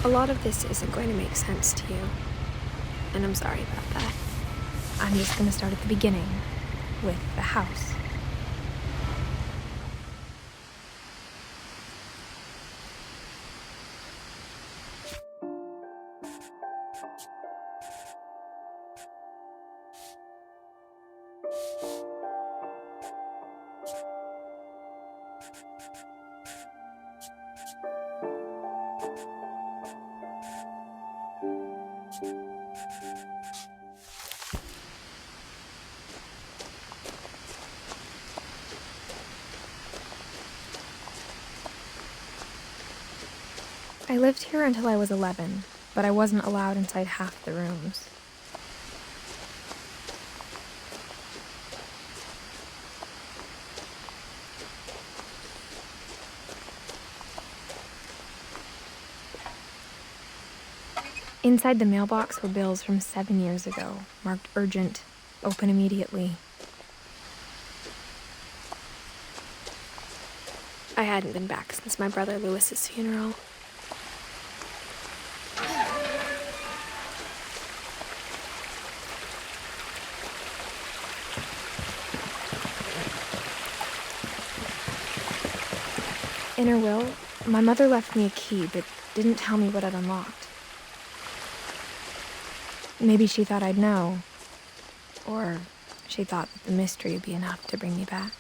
A lot of this isn't going to make sense to you, and I'm sorry about that. I'm just going to start at the beginning, with the house. I lived here until I was 11, but I wasn't allowed inside half the rooms. Inside the mailbox were bills from 7 years ago, marked urgent, open immediately. I hadn't been back since my brother Lewis's funeral. In her will, my mother left me a key, but didn't tell me what it unlocked. Maybe she thought I'd know, or she thought that the mystery would be enough to bring me back.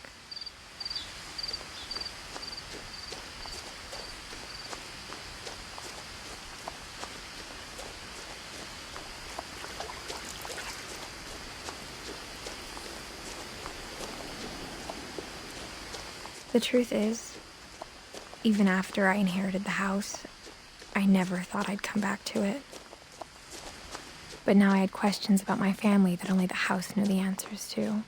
The truth is, even after I inherited the house, I never thought I'd come back to it. But now I had questions about my family that only the house knew the answers to.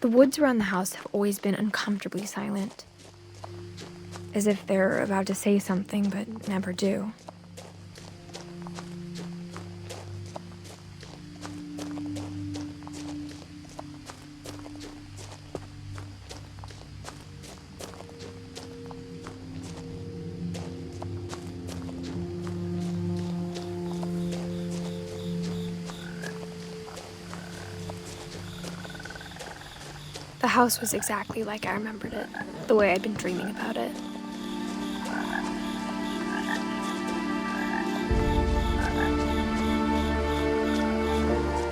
The woods around the house have always been uncomfortably silent, as if they're about to say something but never do. The house was exactly like I remembered it, the way I'd been dreaming about it.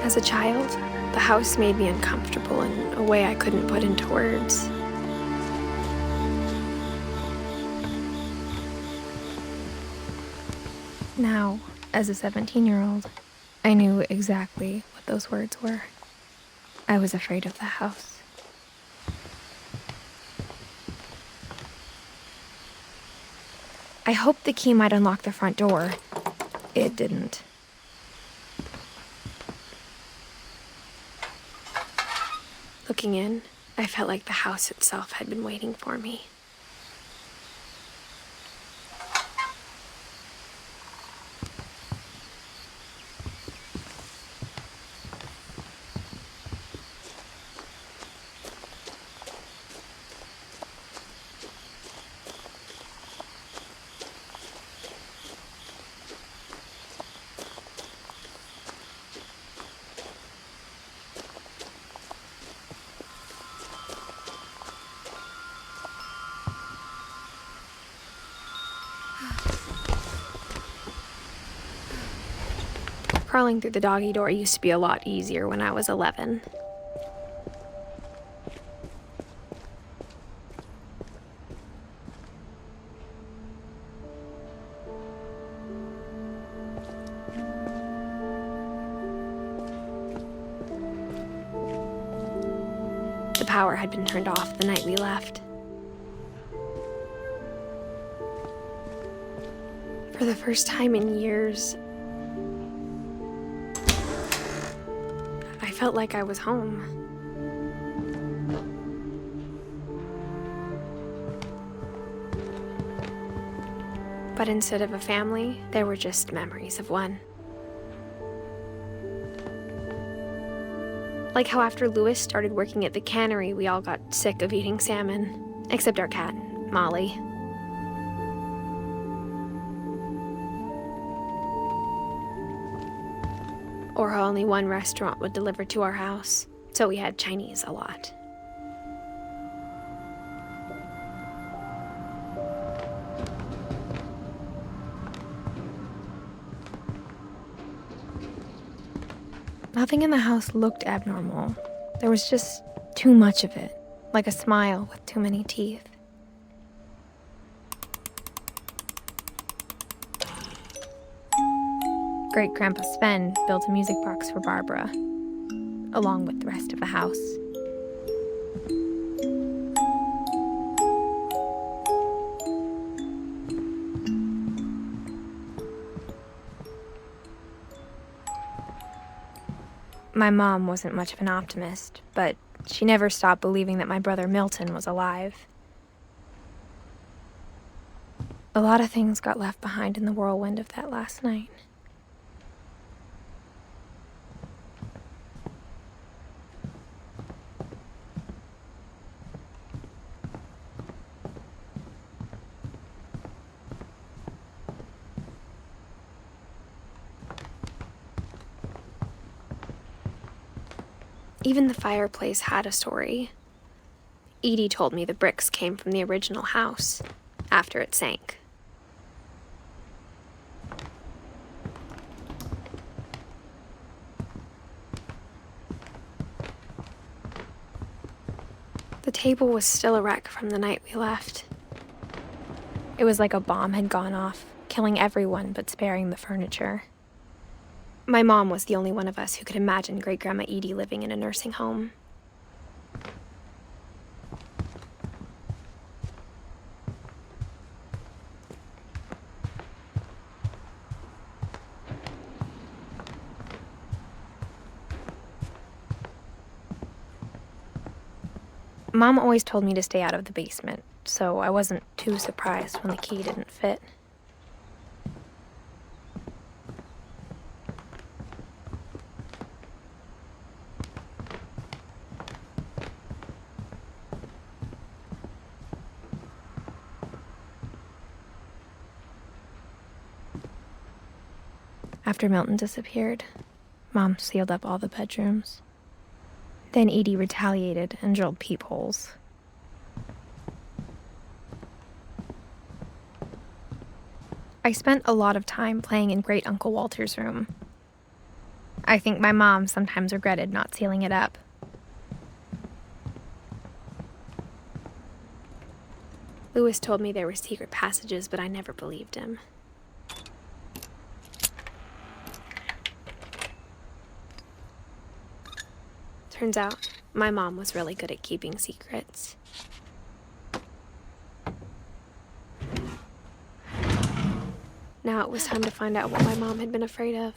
As a child, the house made me uncomfortable in a way I couldn't put into words. Now, as a 17-year-old, I knew exactly what those words were. I was afraid of the house. I hoped the key might unlock the front door. It didn't. Looking in, I felt like the house itself had been waiting for me. Crawling through the doggy door used to be a lot easier when I was 11. The power had been turned off the night we left. For the first time in years, I felt like I was home. But instead of a family, there were just memories of one. Like how after Lewis started working at the cannery, we all got sick of eating salmon, except our cat, Molly. or how only one restaurant would deliver to our house, so we had Chinese a lot. Nothing in the house looked abnormal. There was just too much of it, like a smile with too many teeth. Great-Grandpa Sven built a music box for Barbara, along with the rest of the house. My mom wasn't much of an optimist, but she never stopped believing that my brother Milton was alive. A lot of things got left behind in the whirlwind of that last night. Even the fireplace had a story. Edie told me the bricks came from the original house, after it sank. The table was still a wreck from the night we left. It was like a bomb had gone off, killing everyone but sparing the furniture. My mom was the only one of us who could imagine Great-Grandma Edie living in a nursing home. Mom always told me to stay out of the basement, so I wasn't too surprised when the key didn't fit. After Milton disappeared, Mom sealed up all the bedrooms. Then Edie retaliated and drilled peepholes. I spent a lot of time playing in Great Uncle Walter's room. I think my mom sometimes regretted not sealing it up. Lewis told me there were secret passages, but I never believed him. Turns out, my mom was really good at keeping secrets. Now it was time to find out what my mom had been afraid of.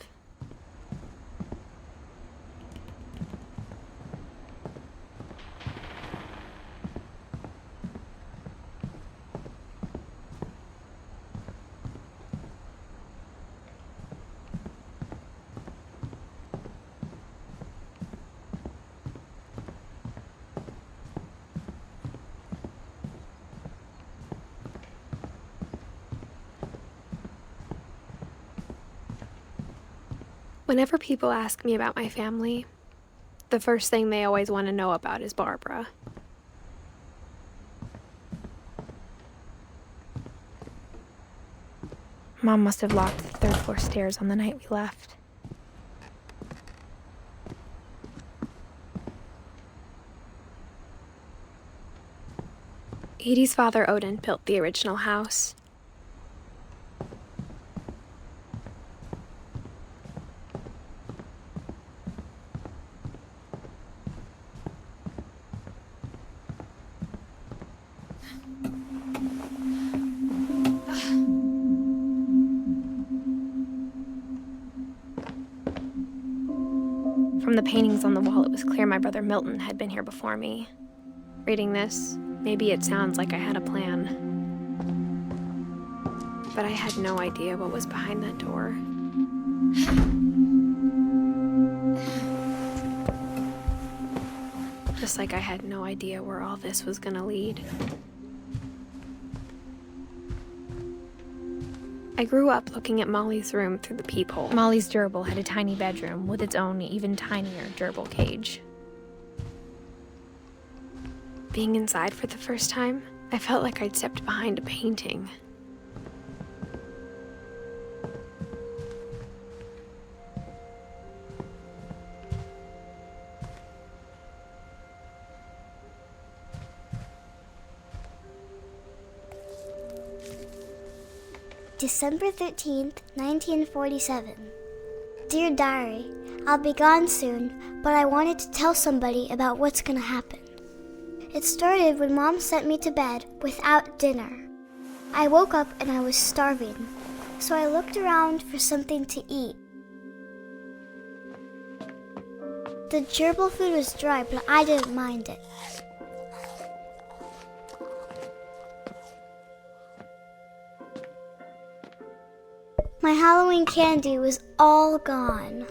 Whenever people ask me about my family, the first thing they always want to know about is Barbara. Mom must have locked the third floor stairs on the night we left. Edie's father, Odin, built the original house. From the paintings on the wall, it was clear my brother Milton had been here before me. Reading this, maybe it sounds like I had a plan. But I had no idea what was behind that door. Just like I had no idea where all this was gonna lead. I grew up looking at Molly's room through the peephole. Molly's gerbil had a tiny bedroom with its own even tinier gerbil cage. Being inside for the first time, I felt like I'd stepped behind a painting. December 13th, 1947. Dear Diary, I'll be gone soon, but I wanted to tell somebody about what's gonna happen. It started when Mom sent me to bed without dinner. I woke up and I was starving, so I looked around for something to eat. The gerbil food was dry, but I didn't mind it. My Halloween candy was all gone.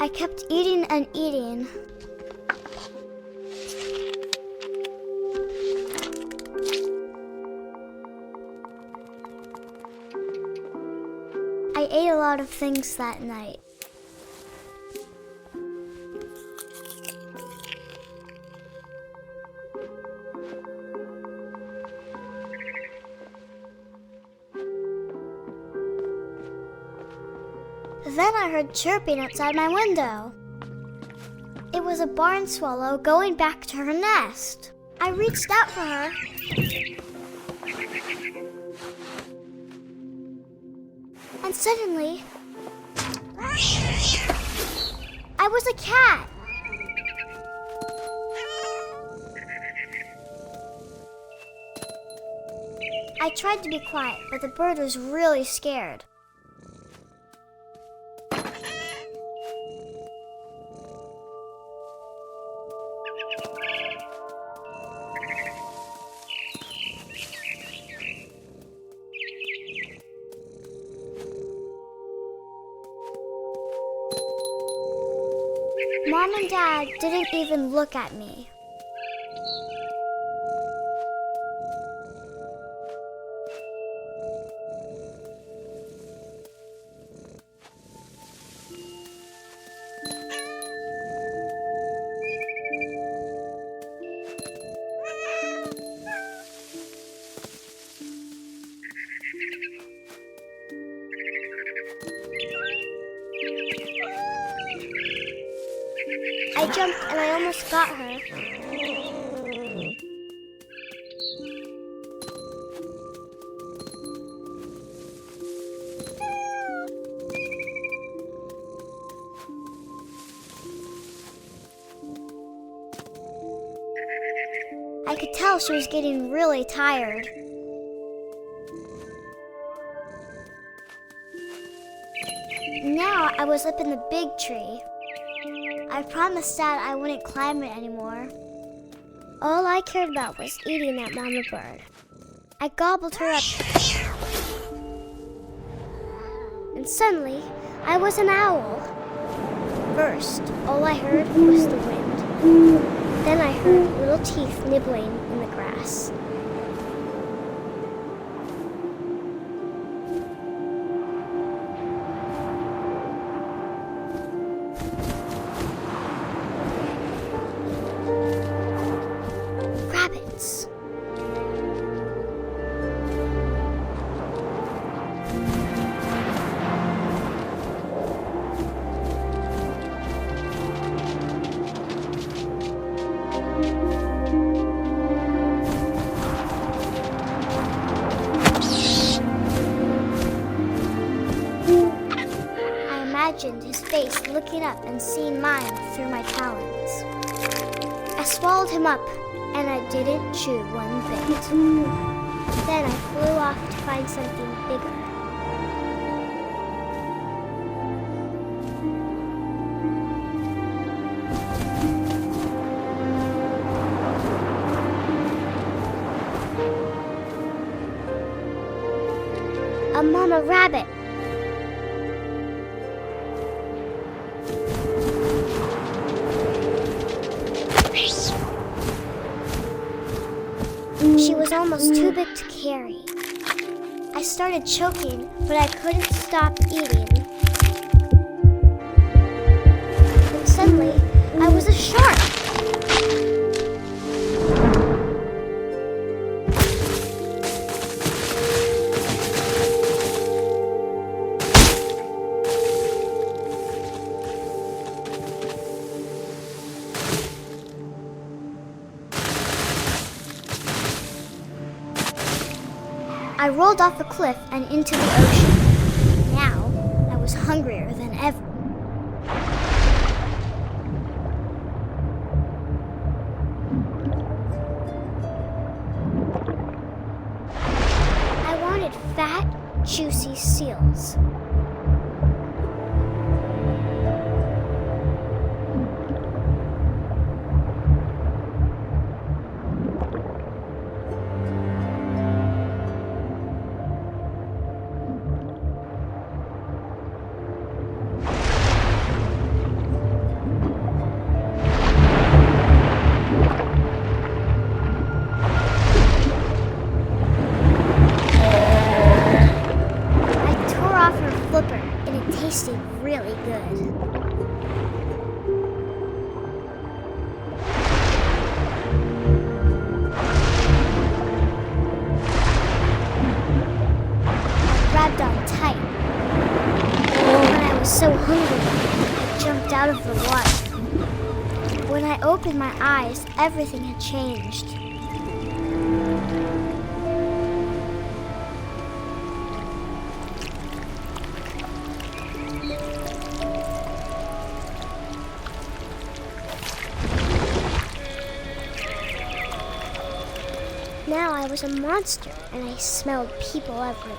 I kept eating and eating. I ate a lot of things that night. Then I heard chirping outside my window. It was a barn swallow going back to her nest. I reached out for her. And suddenly, I was a cat. I tried to be quiet, but the bird was really scared. Mom and Dad didn't even look at me. I jumped and I almost got her. I could tell she was getting really tired. Now I was up in the big tree. I promised Dad I wouldn't climb it anymore. All I cared about was eating that mama bird. I gobbled her up. And suddenly, I was an owl. First, all I heard was the wind. Then I heard little teeth nibbling in the grass. Rabbits. I imagined his face looking up and seeing mine through my talons. I swallowed him up, and I didn't chew one bit. Then I flew off to find something bigger. A mama rabbit. She was almost too big to carry. I started choking, but I couldn't stop eating. And suddenly, I was a shark. I rolled off a cliff and into the ocean. Now, I was hungrier than ever. I wanted fat, juicy seals. Tasted really good. I grabbed on tight. When I was so hungry, I jumped out of the water. When I opened my eyes, everything had changed. Now I was a monster, and I smelled people everywhere.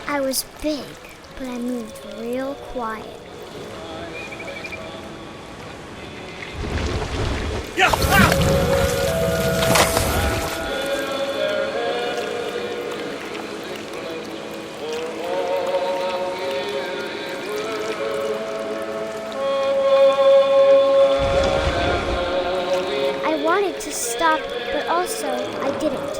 I was big, but I moved real quiet. Yeah! I wanted to stop, but also I didn't.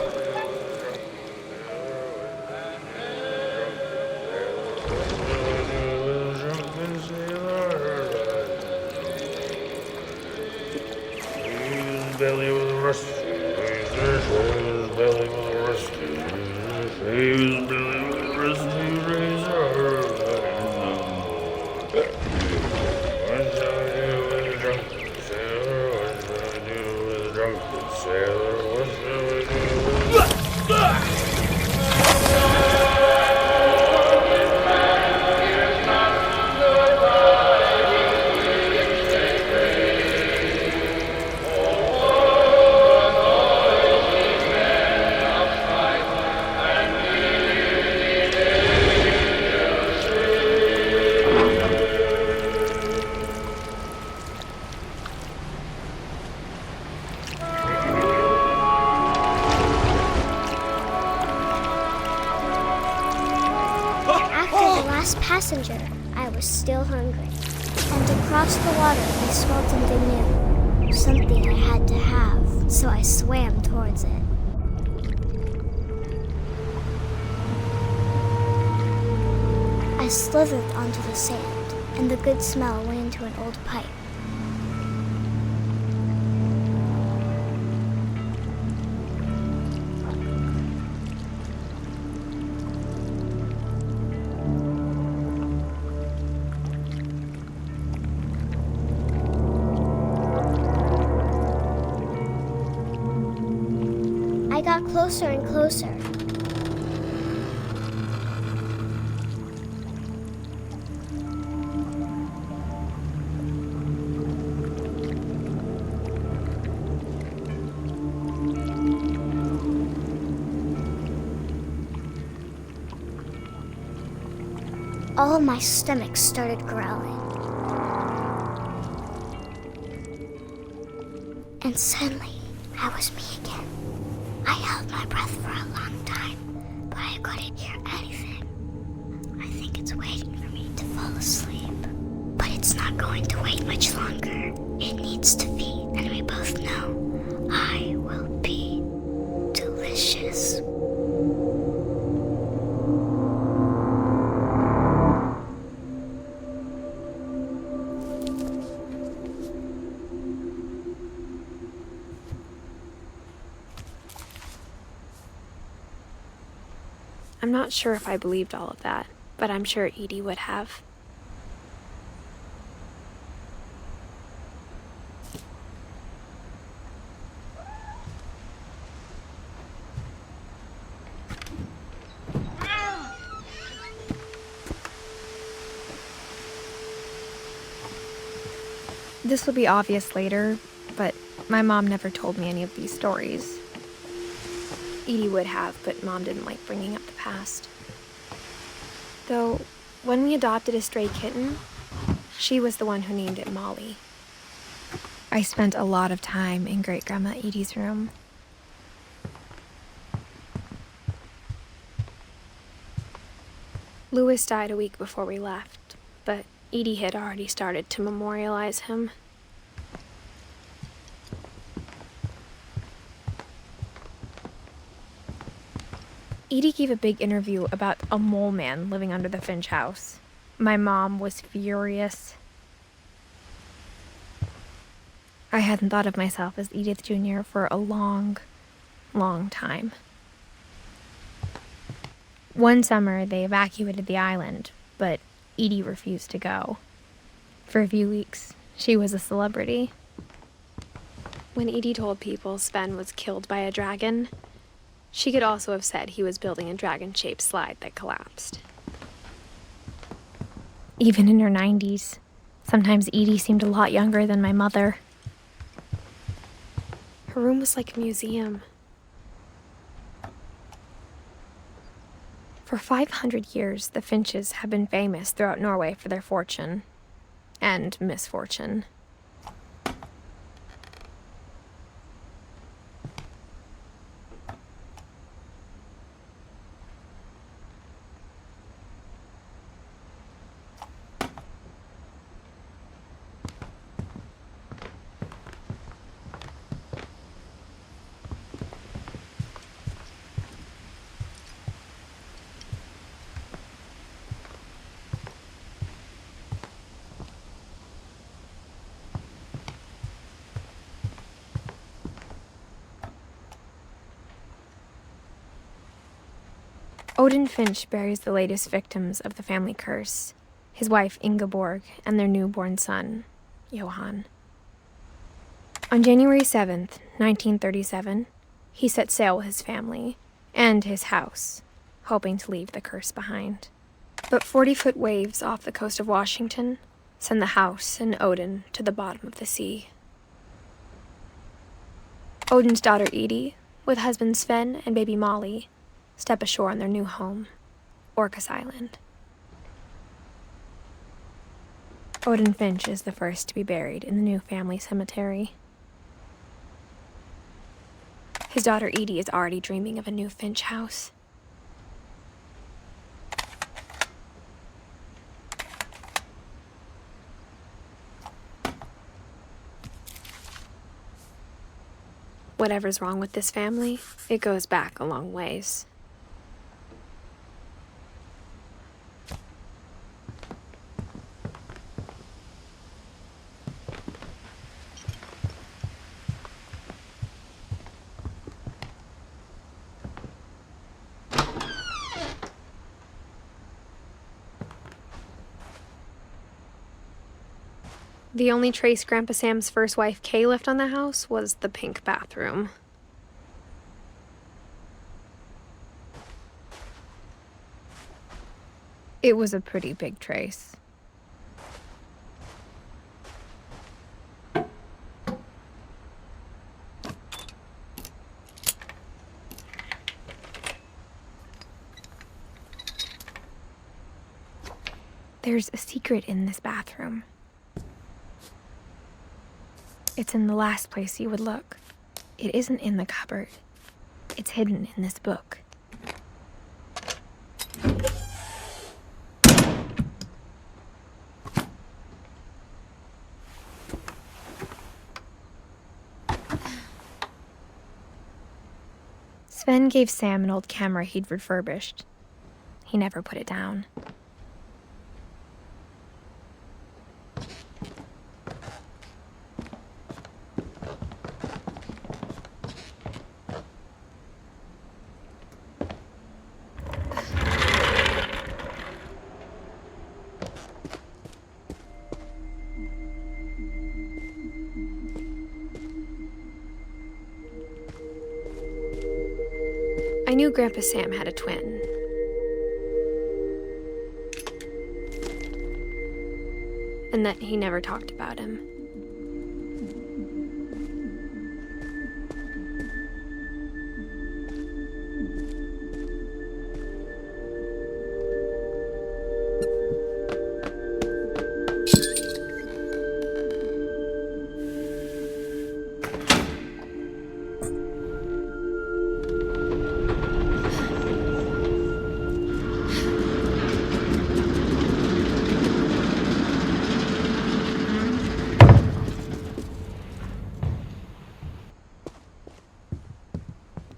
Belly was rusty, his belly was rusty, his belly was rusty, razor. What shall I do with a drunken sailor? What shall I do with a drunken sailor? What shall I do with a... Passenger, I was still hungry. And across the water, I smelled something new. Something I had to have, so I swam towards it. I slithered onto the sand, and the good smell went into an old pipe. I got closer and closer. all my stomach started growling. And suddenly, I was me again. I held my breath for a long time, but I couldn't hear anything. I think it's waiting for me to fall asleep. But it's not going to wait much longer. It needs to feed, and we both know I will be delicious. I'm not sure if I believed all of that, but I'm sure Edie would have. This will be obvious later, but my mom never told me any of these stories. Edie would have, but Mom didn't like bringing up the past. Though, when we adopted a stray kitten, she was the one who named it Molly. I spent a lot of time in Great-Grandma Edie's room. Louis died a week before we left, but Edie had already started to memorialize him. Edie gave a big interview about a mole man living under the Finch house. My mom was furious. I hadn't thought of myself as Edith Jr. for a long, long time. One summer, they evacuated the island, but Edie refused to go. For a few weeks, she was a celebrity. When Edie told people Sven was killed by a dragon, she could also have said he was building a dragon-shaped slide that collapsed. Even in her 90s, sometimes Edie seemed a lot younger than my mother. Her room was like a museum. For 500 years, the Finches have been famous throughout Norway for their fortune and misfortune. Odin Finch buries the latest victims of the family curse, his wife Ingeborg and their newborn son, Johann. On January 7th, 1937, he set sail with his family and his house, hoping to leave the curse behind. But 40-foot waves off the coast of Washington send the house and Odin to the bottom of the sea. Odin's daughter Edie, with husband Sven and baby Molly, step ashore on their new home, Orcas Island. Odin Finch is the first to be buried in the new family cemetery. His daughter Edie is already dreaming of a new Finch house. Whatever's wrong with this family, it goes back a long ways. The only trace Grandpa Sam's first wife Kay left on the house was the pink bathroom. It was a pretty big trace. There's a secret in this bathroom. It's in the last place you would look. It isn't in the cupboard. It's hidden in this book. Sven gave Sam an old camera he'd refurbished. He never put it down. I knew Grandpa Sam had a twin. And that he never talked about him.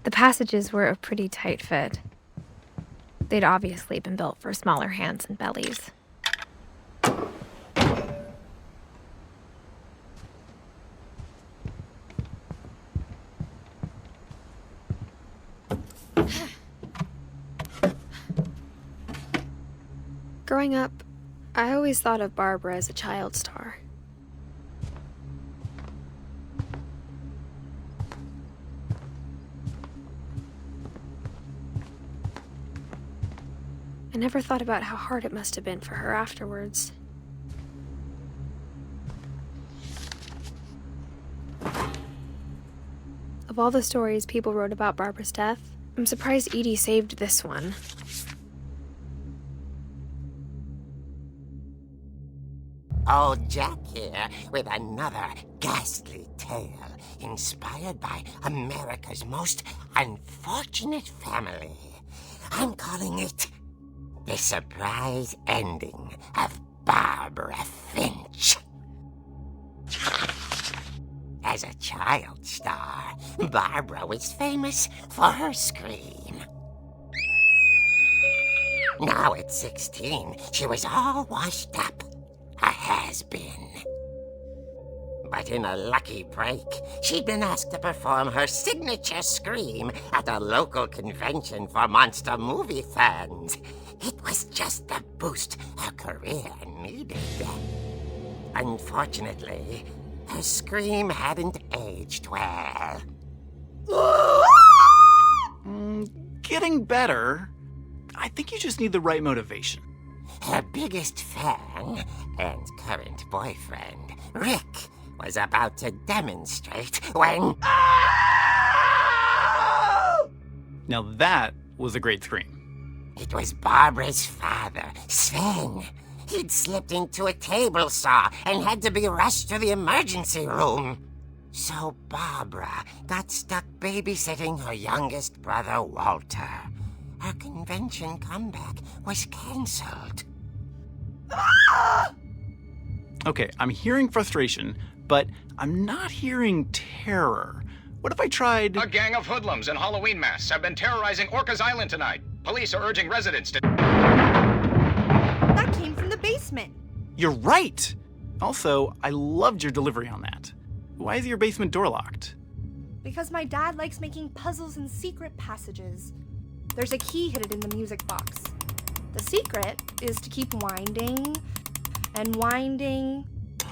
The passages were a pretty tight fit. They'd obviously been built for smaller hands and bellies. Growing up, I always thought of Barbara as a child star. I never thought about how hard it must have been for her afterwards. Of all the stories people wrote about Barbara's death, I'm surprised Edie saved this one. Old Jack here with another ghastly tale inspired by America's most unfortunate family. I'm calling it The Surprise Ending of Barbara Finch. As a child star, Barbara was famous for her scream. Now at 16, she was all washed up. A has-been. But in a lucky break, she'd been asked to perform her signature scream at a local convention for monster movie fans. It was just the boost her career needed. Unfortunately, her scream hadn't aged well. Getting better. I think you just need the right motivation. Her biggest fan and current boyfriend, Rick, was about to demonstrate when... Now that was a great scream. It was Barbara's father, Sven. He'd slipped into a table saw and had to be rushed to the emergency room. So Barbara got stuck babysitting her youngest brother, Walter. Her convention comeback was cancelled. Okay, I'm hearing frustration, but I'm not hearing terror. What if I tried... A gang of hoodlums in Halloween masks have been terrorizing Orcas Island tonight. Police are urging residents to... That came from the basement. You're right! Also, I loved your delivery on that. Why is your basement door locked? Because my dad likes making puzzles and secret passages. There's a key hidden in the music box. The secret is to keep winding and winding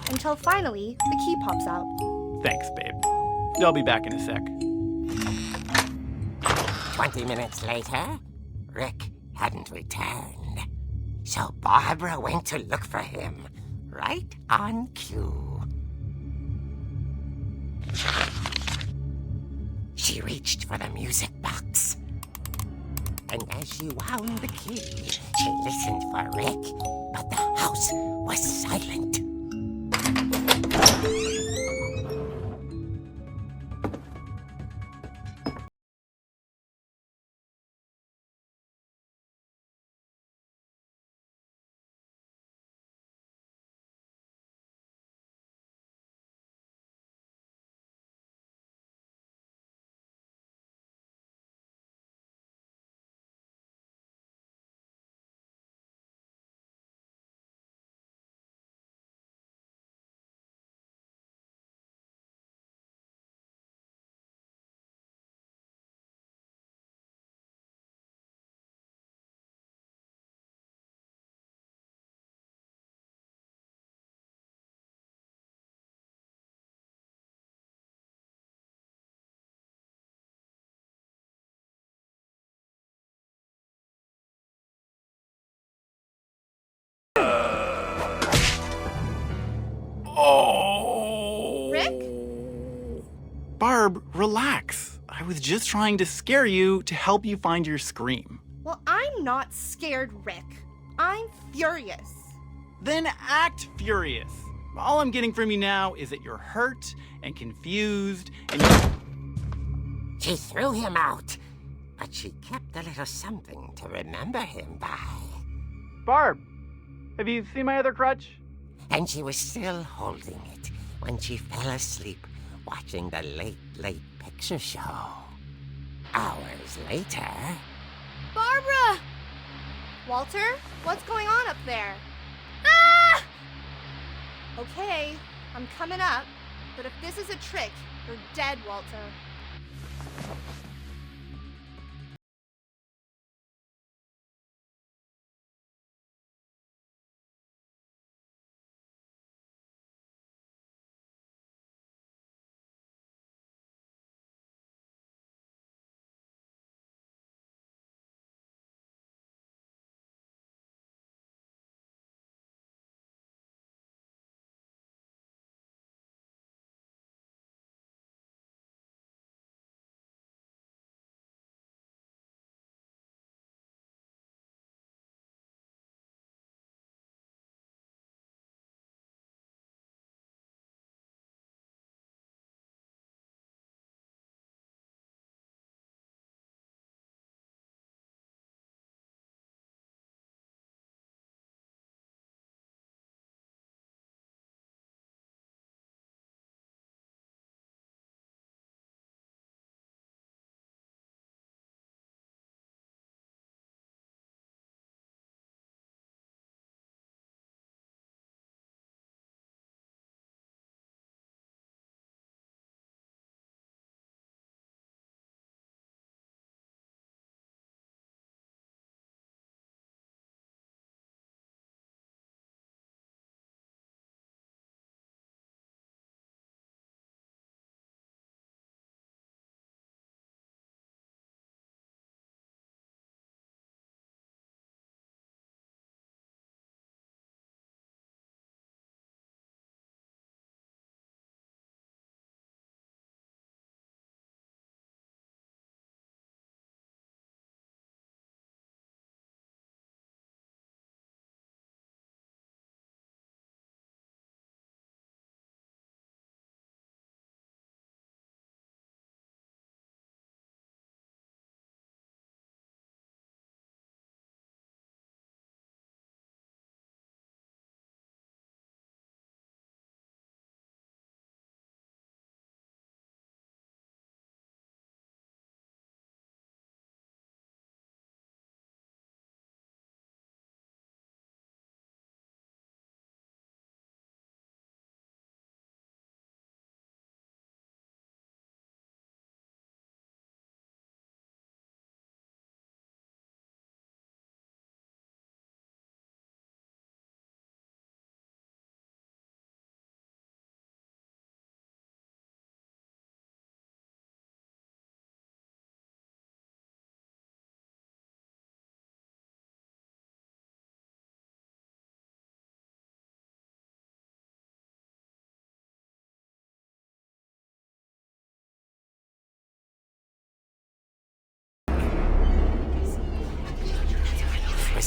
until finally the key pops out. Thanks, babe. I'll be back in a sec. 20 minutes later, Rick hadn't returned. So Barbara went to look for him, right on cue. She reached for the music box. And as she wound the key, she listened for Rick, but the house was silent. Rick? Barb, relax. I was just trying to scare you to help you find your scream. Well, I'm not scared, Rick. I'm furious. Then act furious. All I'm getting from you now is that you're hurt and confused and She threw him out, but she kept a little something to remember him by. Barb, have you seen my other crutch? And she was still holding it when she fell asleep watching the late picture show. Hours later... Barbara! Walter, what's going on up there? Ah! Okay, I'm coming up, but if this is a trick, you're dead, Walter.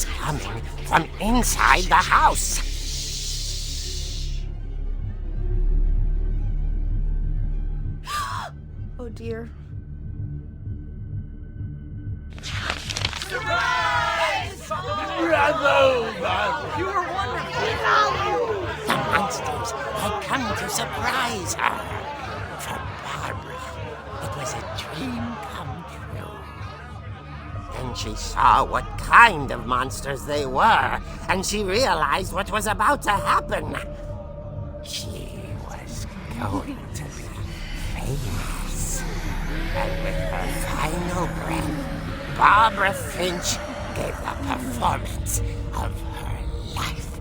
was coming from inside the house. Oh dear. The monsters had come to surprise her. For Barbara, it was a dream come true. Then she saw what kind of monsters they were, and she realized what was about to happen. She was going to be famous. And with her final breath, Barbara Finch gave the performance of her life.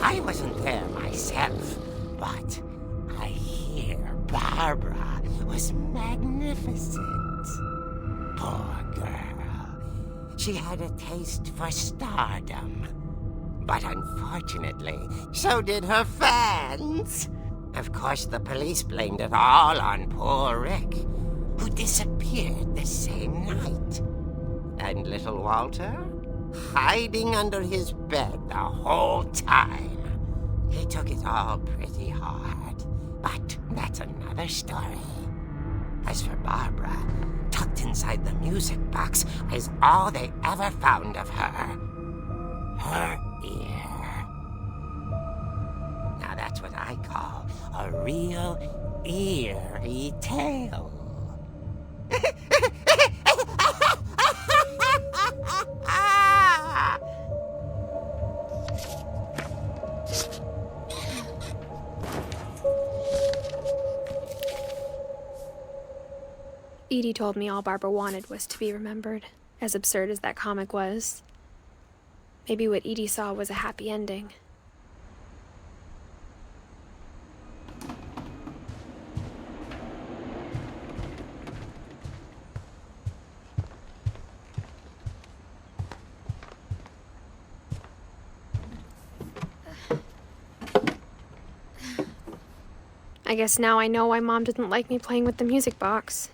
I wasn't there myself, but I hear Barbara was magnificent. Poor girl. She had a taste for stardom. But unfortunately, so did her fans. Of course, the police blamed it all on poor Rick, who disappeared the same night. And little Walter? Hiding under his bed the whole time. He took it all pretty hard, but that's another story. As for Barbara, tucked inside the music box is all they ever found of her. Her ear. Now that's what I call a real eerie tale. Edie told me all Barbara wanted was to be remembered, as absurd as that comic was. Maybe what Edie saw was a happy ending. I guess now I know why Mom didn't like me playing with the music box.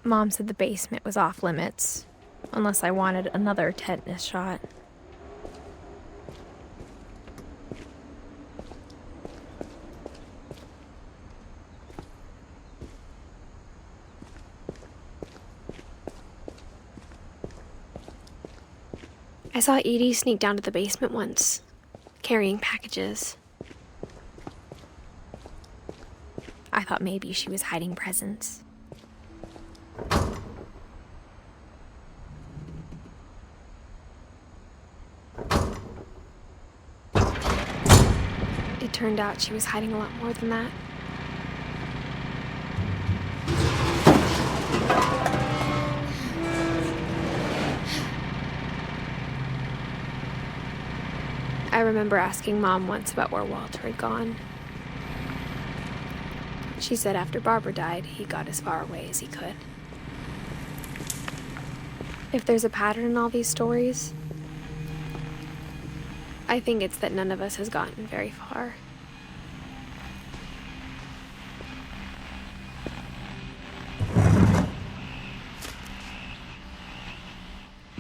Mom said the basement was off limits, unless I wanted another tetanus shot. I saw Edie sneak down to the basement once, carrying packages. I thought maybe she was hiding presents. It turned out she was hiding a lot more than that. I remember asking Mom once about where Walter had gone. She said after Barbara died, he got as far away as he could. If there's a pattern in all these stories, I think it's that none of us has gotten very far.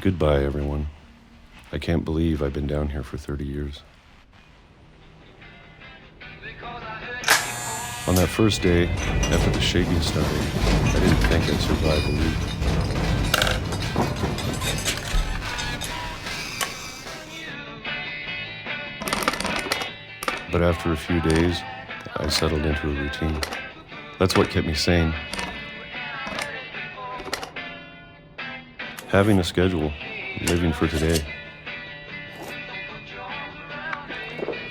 Goodbye, everyone. I can't believe I've been down here for 30 years. On that first day, after the shaking started, I didn't think I'd survive a week. But after a few days, I settled into a routine. That's what kept me sane. Having a schedule, living for today.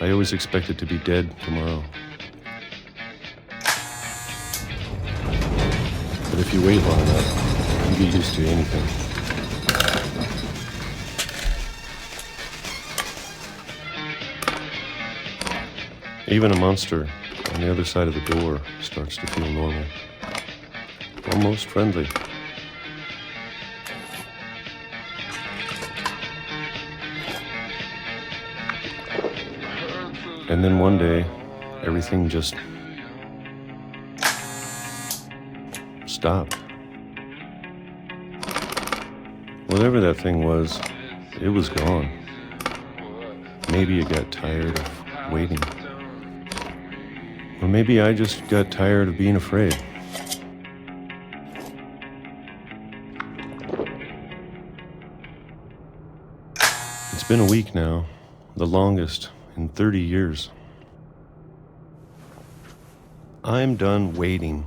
I always expected to be dead tomorrow. But if you wait long enough, you get used to anything. Even a monster on the other side of the door starts to feel normal. Almost friendly. And then one day, everything just stopped. Whatever that thing was, it was gone. Maybe it got tired of waiting. Or maybe I just got tired of being afraid. It's been a week now, the longest in 30 years. I'm done waiting.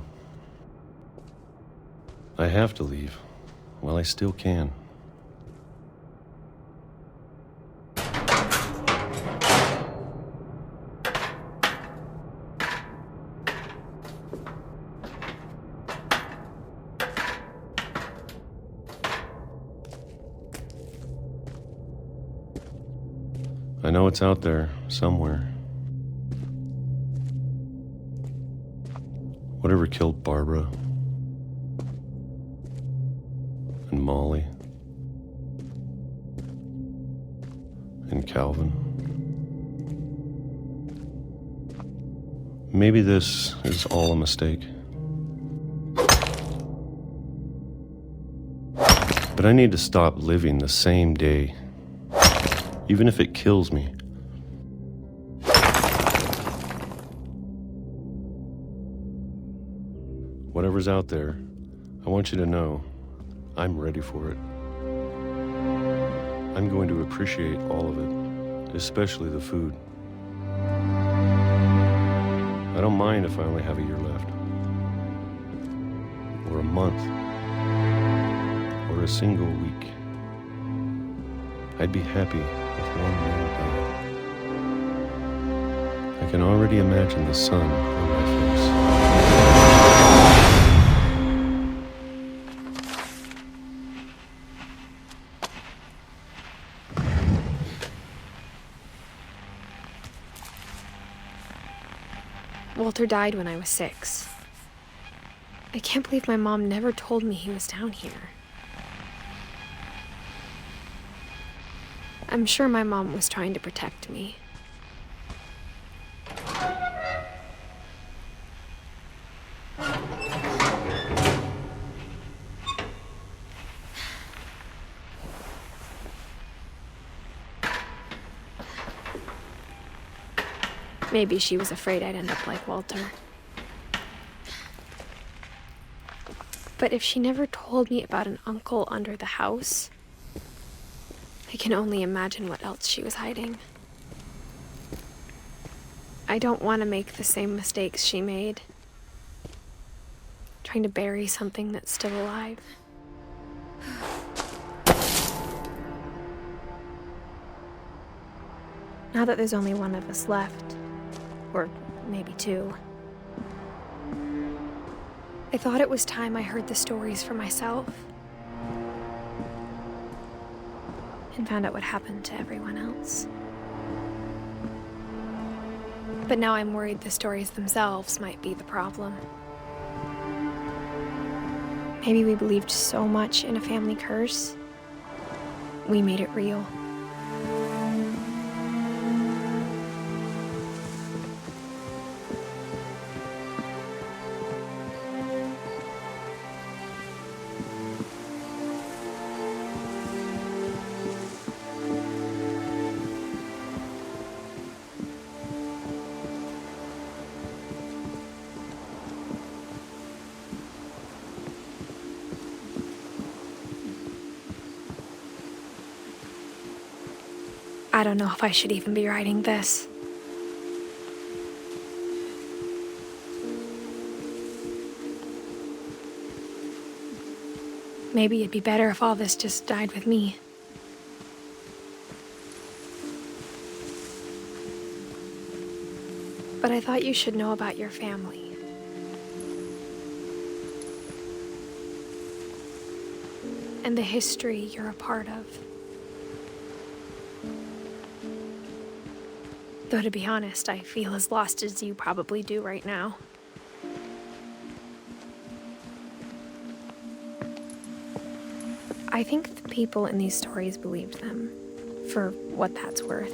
I have to leave while I still can. I know it's out there, somewhere. Whatever killed Barbara and Molly and Calvin. Maybe this is all a mistake. But I need to stop living the same day. Even if it kills me. Whatever's out there, I want you to know I'm ready for it. I'm going to appreciate all of it, especially the food. I don't mind if I only have a year left, or a month, or a single week. I'd be happy with one more day. I can already imagine the sun on my face. Walter died when I was 6. I can't believe my mom never told me he was down here. I'm sure my mom was trying to protect me. Maybe she was afraid I'd end up like Walter. But if she never told me about an uncle under the house, I can only imagine what else she was hiding. I don't want to make the same mistakes she made, trying to bury something that's still alive. Now that there's only one of us left, or maybe 2, I thought it was time I heard the stories for myself and found out what happened to everyone else. But now I'm worried the stories themselves might be the problem. Maybe we believed so much in a family curse, we made it real. I don't know if I should even be writing this. Maybe it'd be better if all this just died with me. But I thought you should know about your family. And the history you're a part of. Though to be honest, I feel as lost as you probably do right now. I think the people in these stories believed them, for what that's worth.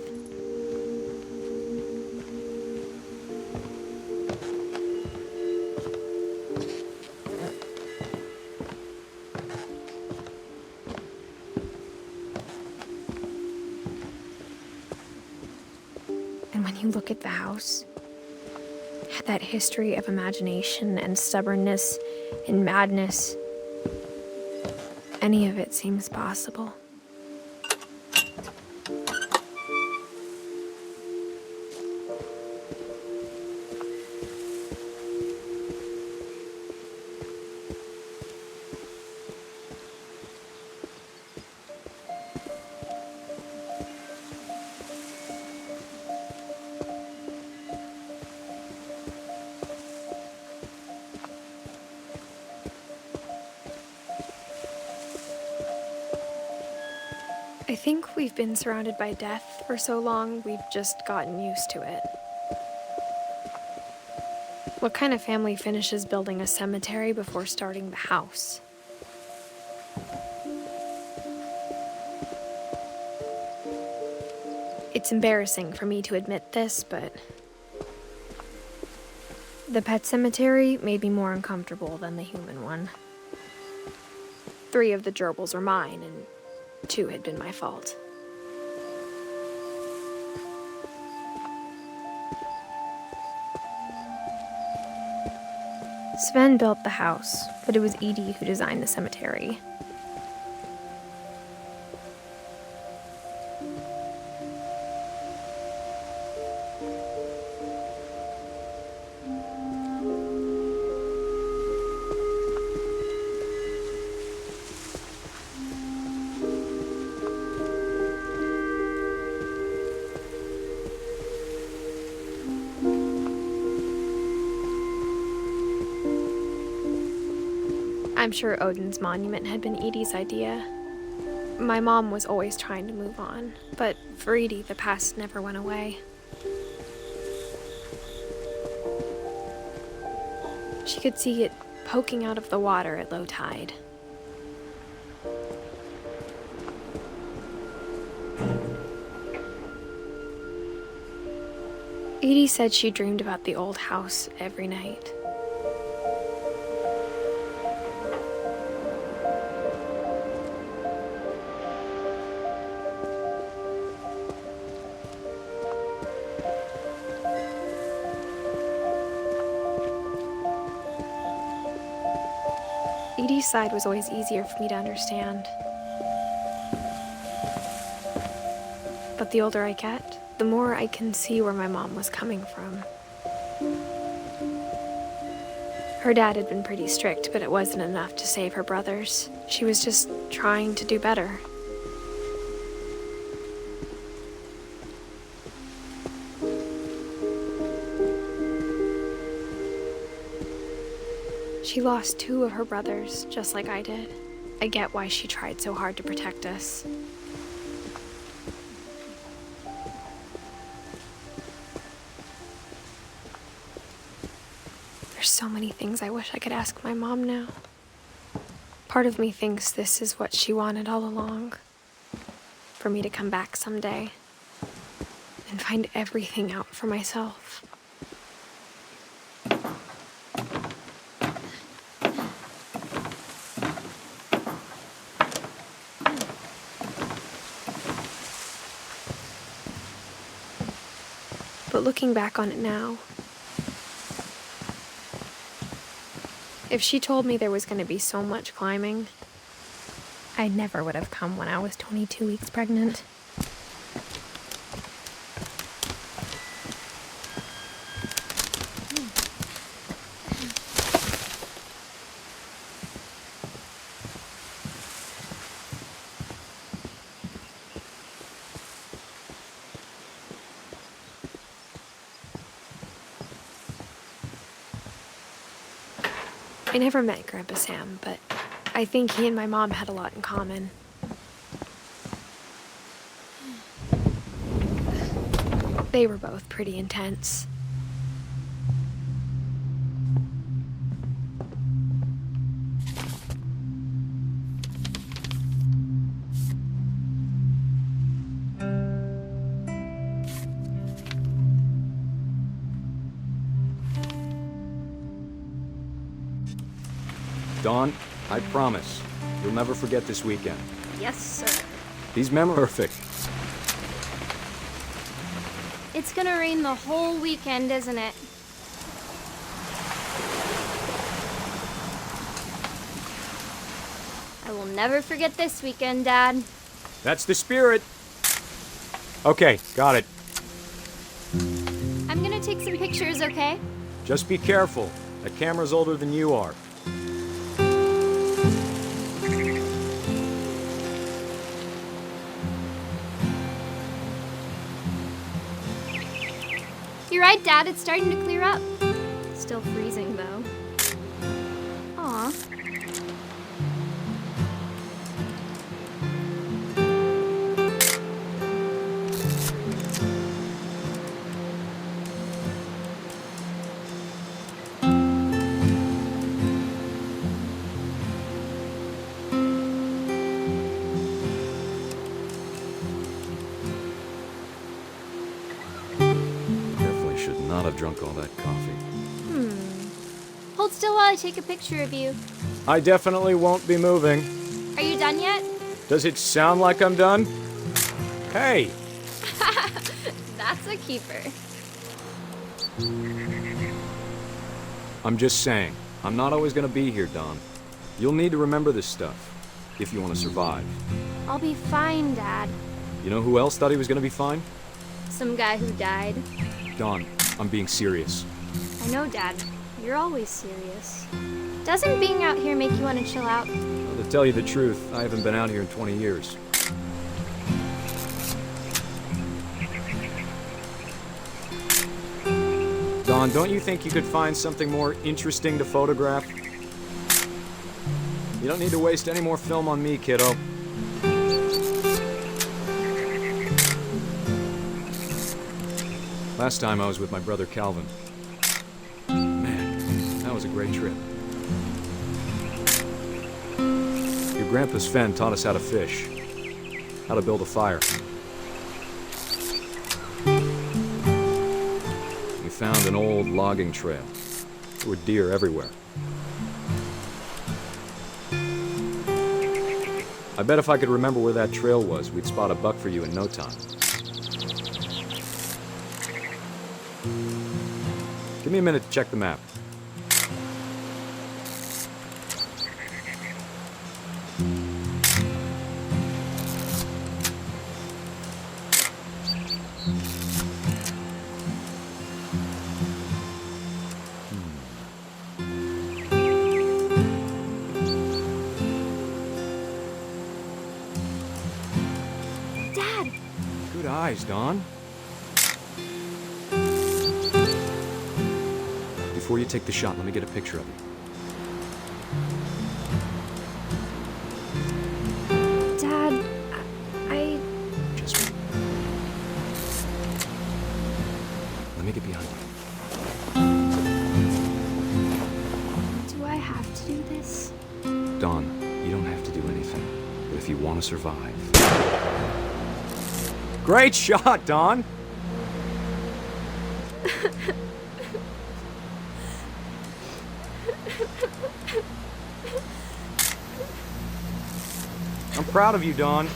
And when you look at the house, that history of imagination and stubbornness and madness, any of it seems possible. I think we've been surrounded by death for so long, we've just gotten used to it. What kind of family finishes building a cemetery before starting the house? It's embarrassing for me to admit this, but the pet cemetery made me more uncomfortable than the human one. 3 of the gerbils were mine, and 2 had been my fault. Sven built the house, but it was Edie who designed the cemetery. I'm sure Odin's monument had been Edie's idea. My mom was always trying to move on, but for Edie, the past never went away. She could see it poking out of the water at low tide. Edie said she dreamed about the old house every night. Edie's side was always easier for me to understand. But the older I get, the more I can see where my mom was coming from. Her dad had been pretty strict, but it wasn't enough to save her brothers. She was just trying to do better. She lost 2 of her brothers, just like I did. I get why she tried so hard to protect us. There's so many things I wish I could ask my mom now. Part of me thinks this is what she wanted all along. For me to come back someday and find everything out for myself. But looking back on it now, if she told me there was going to be so much climbing, I never would have come when I was 22 weeks pregnant. I never met Grandpa Sam, but I think he and my mom had a lot in common. They were both pretty intense. Dawn, I promise, you'll never forget this weekend. Yes, sir. These memories are perfect. It's gonna rain the whole weekend, isn't it? I will never forget this weekend, Dad. That's the spirit. Okay, got it. I'm gonna take some pictures, okay? Just be careful. That camera's older than you are. You're right, Dad. It's starting to clear up. Still freezing, though. Aw. Not have drunk all that coffee. Hold still while I take a picture of you. I definitely won't be moving. Are you done yet? Does it sound like I'm done? Hey! That's a keeper. I'm just saying, I'm not always gonna be here, Dawn. You'll need to remember this stuff, if you want to survive. I'll be fine, Dad. You know who else thought he was gonna be fine? Some guy who died. Dawn, I'm being serious. I know, Dad. You're always serious. Doesn't being out here make you want to chill out? Well, to tell you the truth, I haven't been out here in 20 years. Dawn, don't you think you could find something more interesting to photograph? You don't need to waste any more film on me, kiddo. Last time I was with my brother Calvin. Man, that was a great trip. Your grandpa Sven taught us how to fish, how to build a fire. We found an old logging trail. There were deer everywhere. I bet if I could remember where that trail was, we'd spot a buck for you in no time. Give me a minute to check the map. Dad! Good eyes, Dawn. Before you take the shot, let me get a picture of you. Dad, I... Just wait. Let me get behind you. Do I have to do this? Dawn, you don't have to do anything. But if you want to survive... Great shot, Dawn! I'm proud of you, Dawn.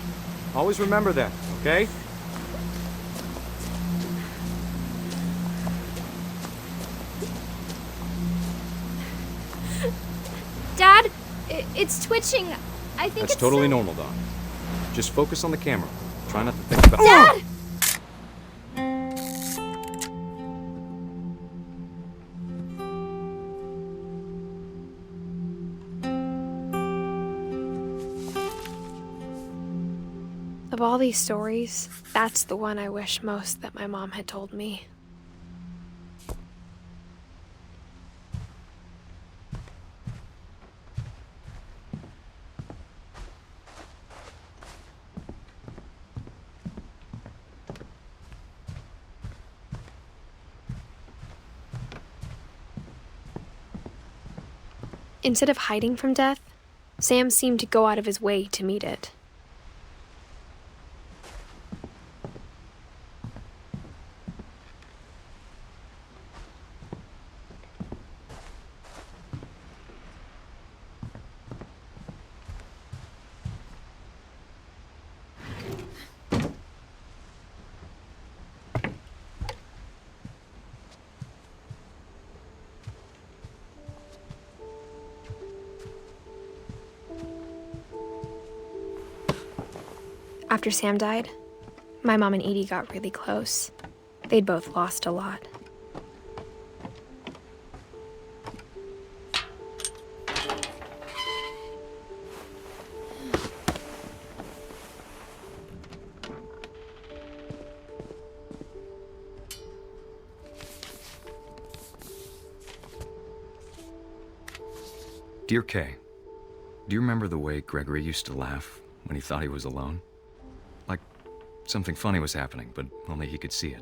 Always remember that, okay? Dad, it's twitching. I think That's it's totally so- normal, Dawn. Just focus on the camera. Try not to think about... Dad! Of all these stories, that's the one I wish most that my mom had told me. Instead of hiding from death, Sam seemed to go out of his way to meet it. After Sam died, my mom and Edie got really close. They'd both lost a lot. Dear Kay, do you remember the way Gregory used to laugh when he thought he was alone? Like something funny was happening, but only he could see it.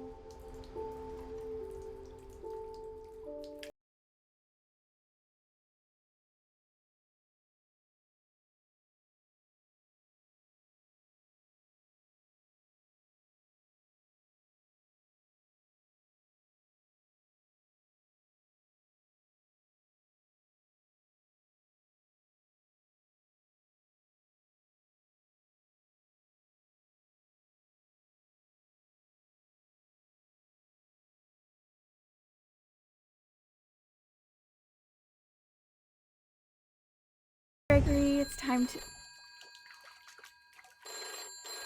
Gregory, it's time to...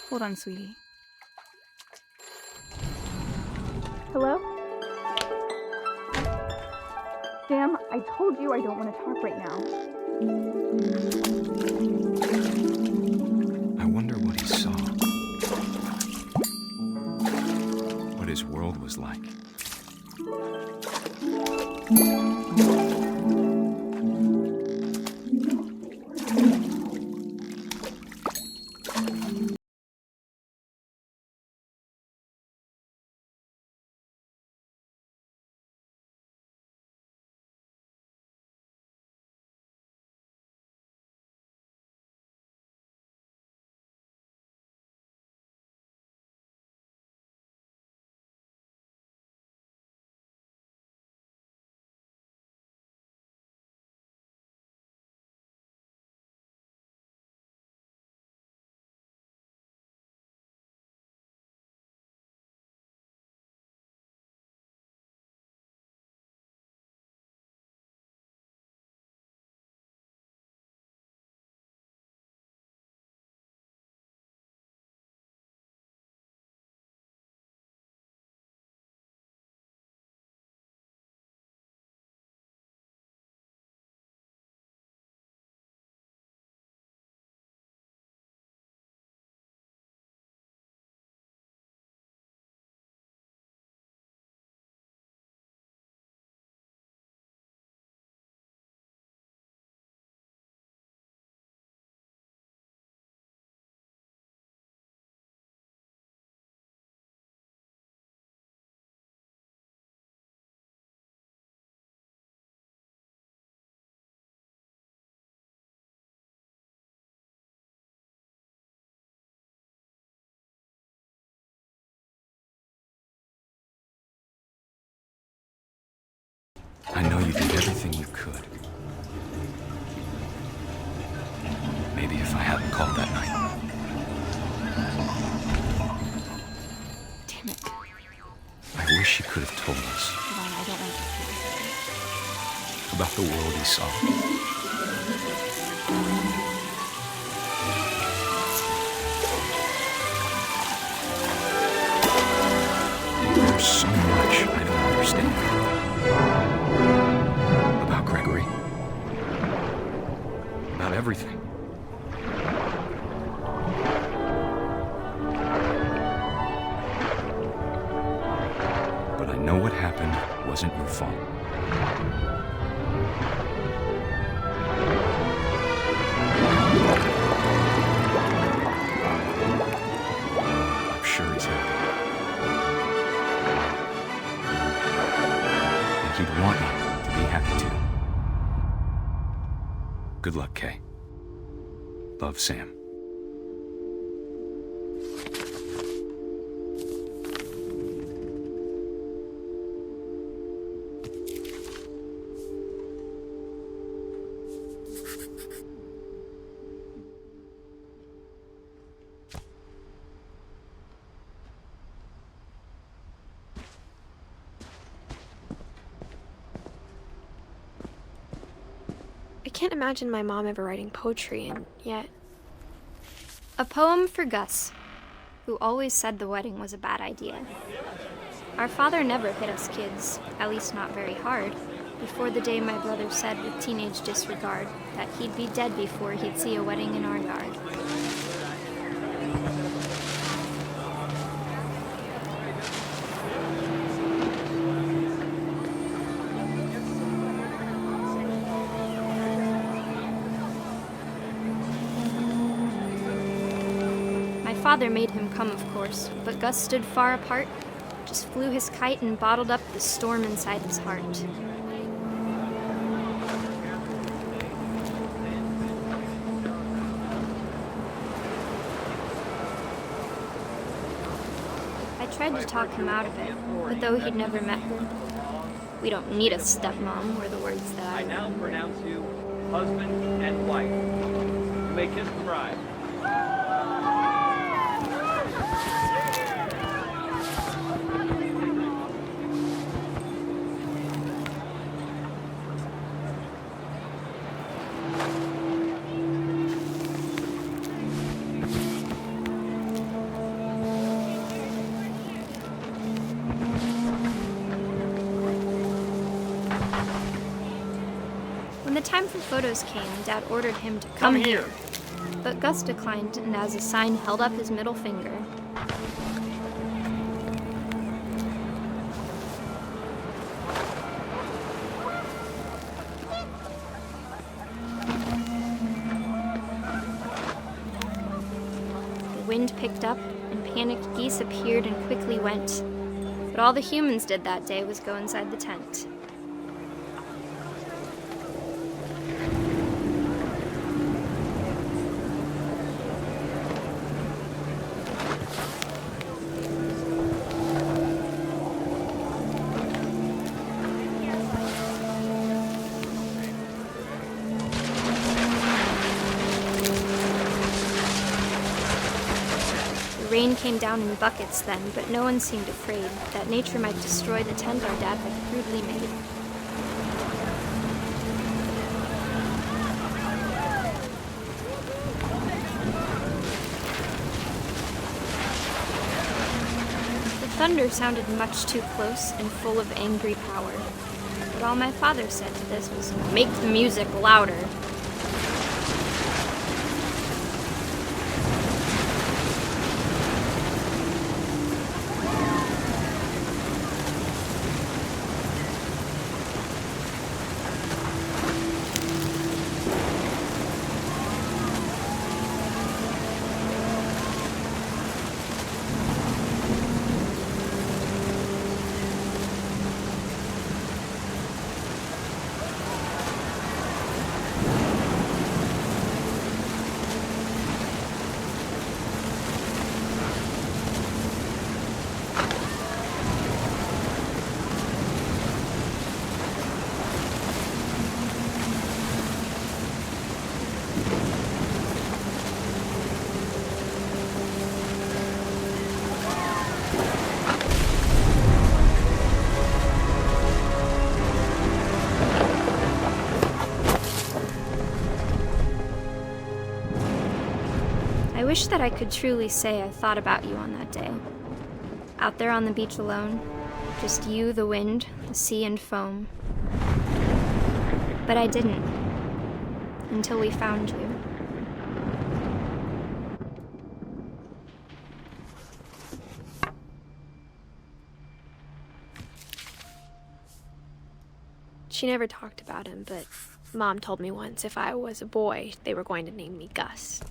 Hold on, sweetie. Hello? Sam, I told you I don't want to talk right now. I wonder what he saw. What his world was like. I know you did everything you could. Maybe if I hadn't called that night. Damn it. I wish he could have told us. Hold on, I don't want to. About the world he saw. There's so much I don't understand. About Gregory. About everything. But I know what happened wasn't your fault. I'm sure he's happy. And he'd want you to be happy too. Good luck, Kay. Love, Sam. I can't imagine my mom ever writing poetry, and yet... A poem for Gus, who always said the wedding was a bad idea. Our father never hit us kids, at least not very hard, before the day my brother said with teenage disregard that he'd be dead before he'd see a wedding in our yard. Father made him come, of course, but Gus stood far apart, just flew his kite and bottled up the storm inside his heart. I tried to talk him out of it, but though he'd never met her, "We don't need a stepmom," were the words that I now pronounce you husband and wife. You may kiss the bride. When the time for photos came, Dad ordered him to come here. But Gus declined, and as a sign held up his middle finger. The wind picked up, and panicked geese appeared and quickly went. But all the humans did that day was go inside the tent. Rain came down in buckets then, but no one seemed afraid that nature might destroy the tent our dad had crudely made. The thunder sounded much too close and full of angry power, but all my father said to this was, "Make the music louder." I wish that I could truly say I thought about you on that day. Out there on the beach alone, just you, the wind, the sea, and foam. But I didn't, until we found you. She never talked about him, but Mom told me once if I was a boy, they were going to name me Gus.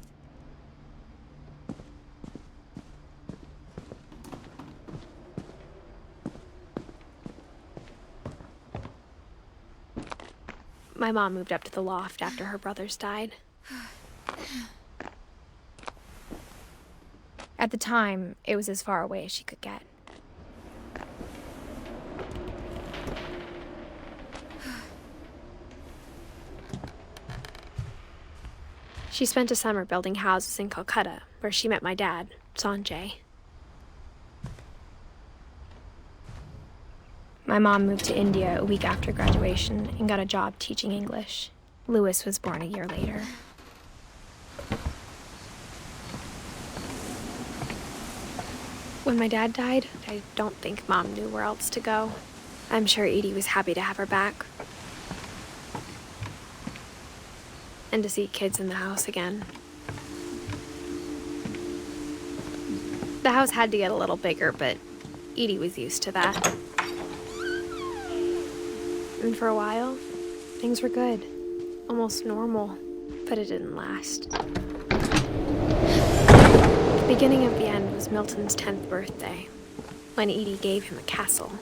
My mom moved up to the loft after her brothers died. At the time, it was as far away as she could get. She spent a summer building houses in Calcutta, where she met my dad, Sanjay. My mom moved to India a week after graduation and got a job teaching English. Louis was born a year later. When my dad died, I don't think Mom knew where else to go. I'm sure Edie was happy to have her back. And to see kids in the house again. The house had to get a little bigger, but Edie was used to that. And for a while, things were good. Almost normal, but it didn't last. The beginning of the end was Milton's 10th birthday, when Edie gave him a castle.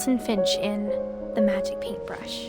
Odin Finch in The Magic Paintbrush.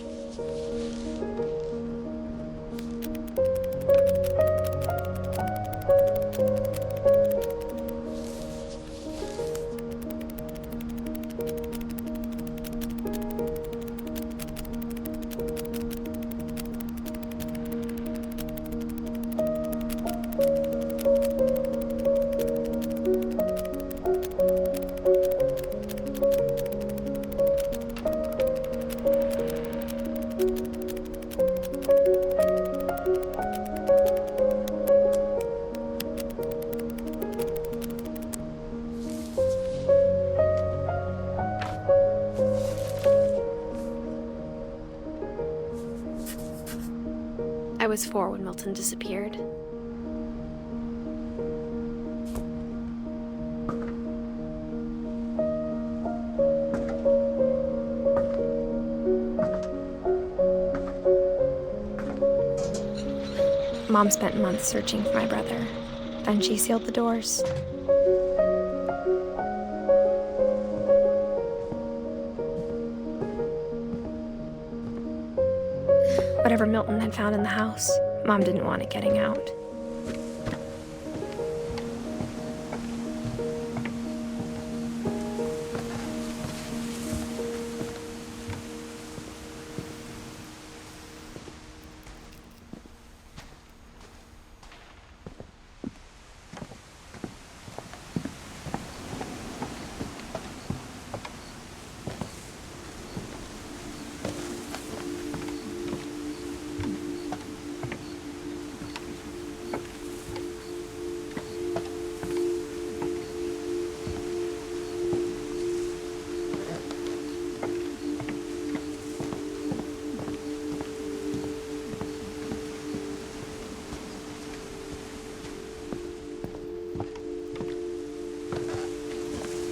I was 4 when Milton disappeared. Mom spent months searching for my brother. Then she sealed the doors. Whatever Milton had found in the house, Mom didn't want it getting out.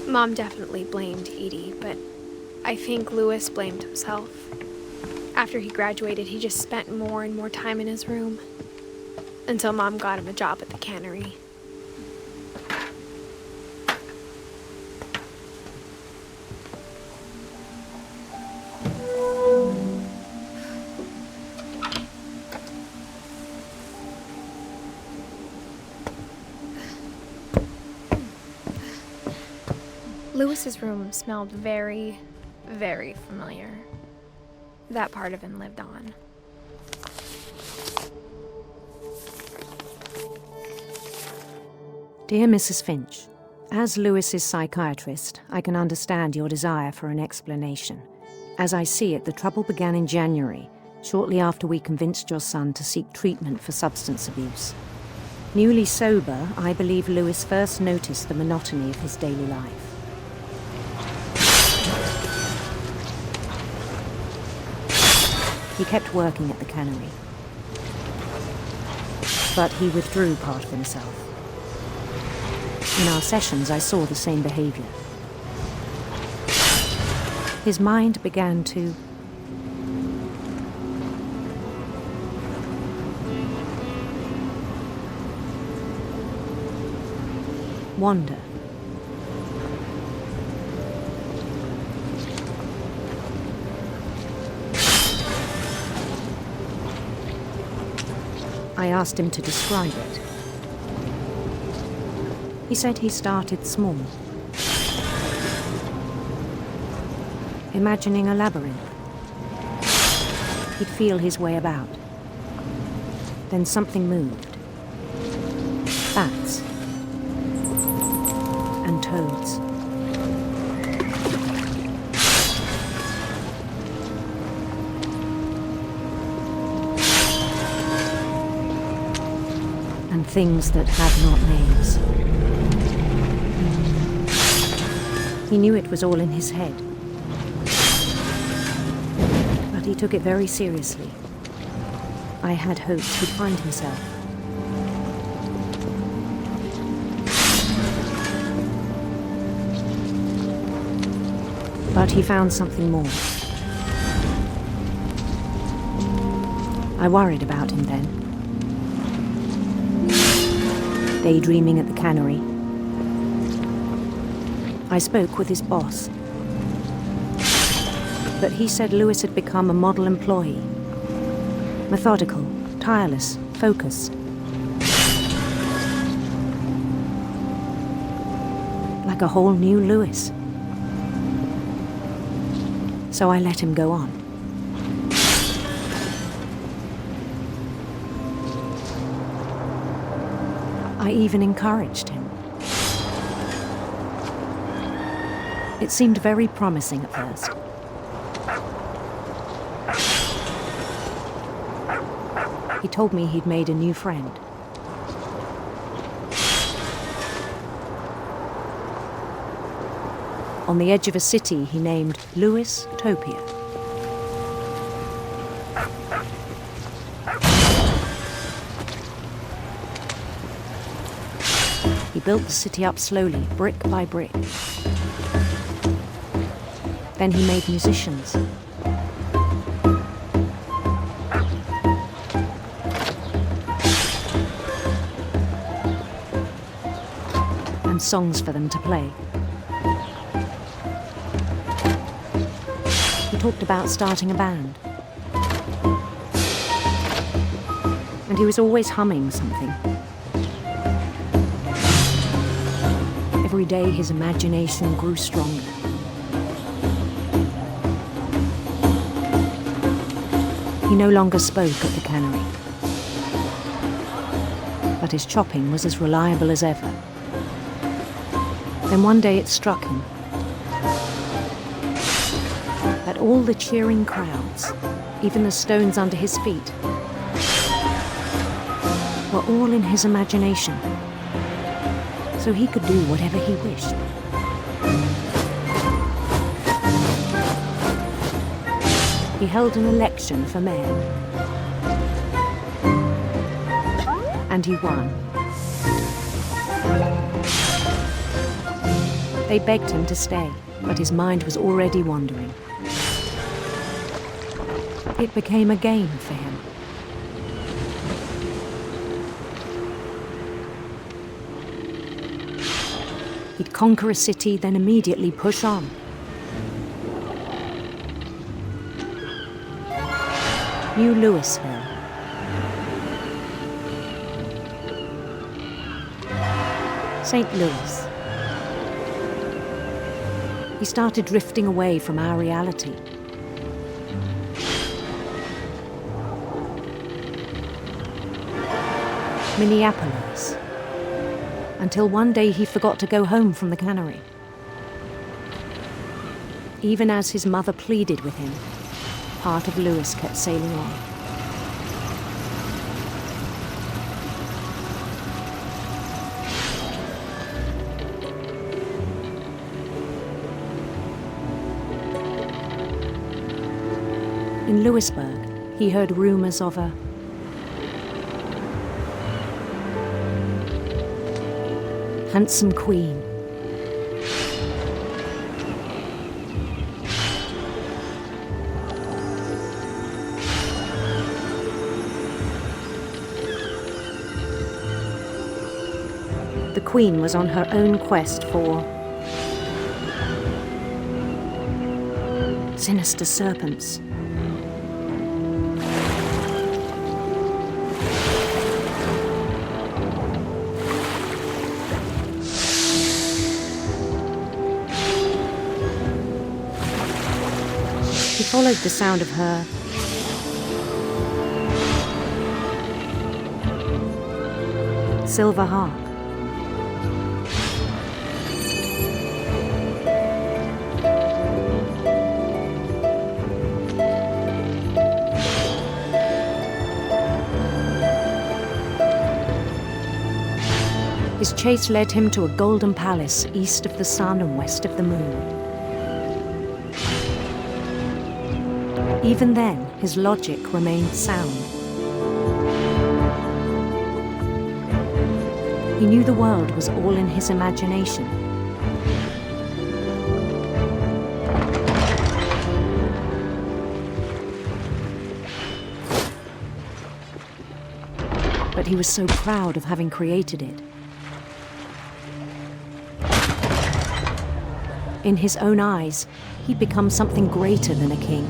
Mom definitely blamed Edie, but I think Louis blamed himself. After he graduated, he just spent more and more time in his room, until Mom got him a job at the cannery. Louis's room smelled very, very familiar. That part of him lived on. Dear Mrs. Finch, as Louis's psychiatrist, I can understand your desire for an explanation. As I see it, the trouble began in January, shortly after we convinced your son to seek treatment for substance abuse. Newly sober, I believe Lewis first noticed the monotony of his daily life. He kept working at the cannery, but he withdrew part of himself. In our sessions, I saw the same behavior. His mind began to wander. I asked him to describe it. He said he started small, imagining a labyrinth. He'd feel his way about. Then something moved. Bats and toads. And things that had not names. He knew it was all in his head. But he took it very seriously. I had hoped he'd find himself. But he found something more. I worried about him then. Daydreaming at the cannery. I spoke with his boss. But he said Lewis had become a model employee. Methodical, tireless, focused. Like a whole new Lewis. So I let him go on. I even encouraged him. It seemed very promising at first. He told me he'd made a new friend. On the edge of a city he named Lewis Topia. He built the city up slowly, brick by brick. Then he made musicians. And songs for them to play. He talked about starting a band. And he was always humming something. Every day his imagination grew stronger. He no longer spoke at the cannery. But his chopping was as reliable as ever. Then one day it struck him that all the cheering crowds, even the stones under his feet, were all in his imagination, so he could do whatever he wished. He held an election for mayor. And he won. They begged him to stay, but his mind was already wandering. It became a game for him. He'd conquer a city, then immediately push on. New Louisville. St. Louis. He started drifting away from our reality. Minneapolis. Until one day he forgot to go home from the cannery. Even as his mother pleaded with him, part of Louis kept sailing on. In Louisburg, he heard rumors of a handsome queen. The queen was on her own quest for sinister serpents. He followed the sound of her silver harp. His chase led him to a golden palace east of the sun and west of the moon. Even then, his logic remained sound. He knew the world was all in his imagination. But he was so proud of having created it. In his own eyes, he'd become something greater than a king.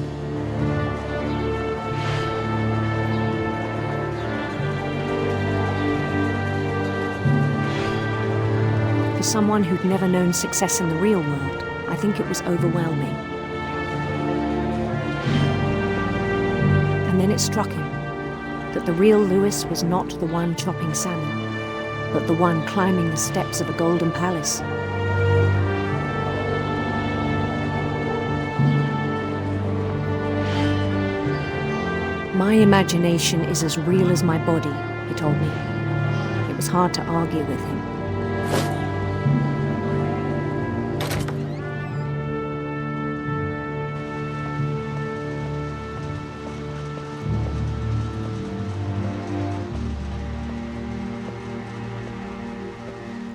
For someone who'd never known success in the real world, I think it was overwhelming. And then it struck him that the real Louis was not the one chopping salmon, but the one climbing the steps of a golden palace. My imagination is as real as my body, he told me. It was hard to argue with him.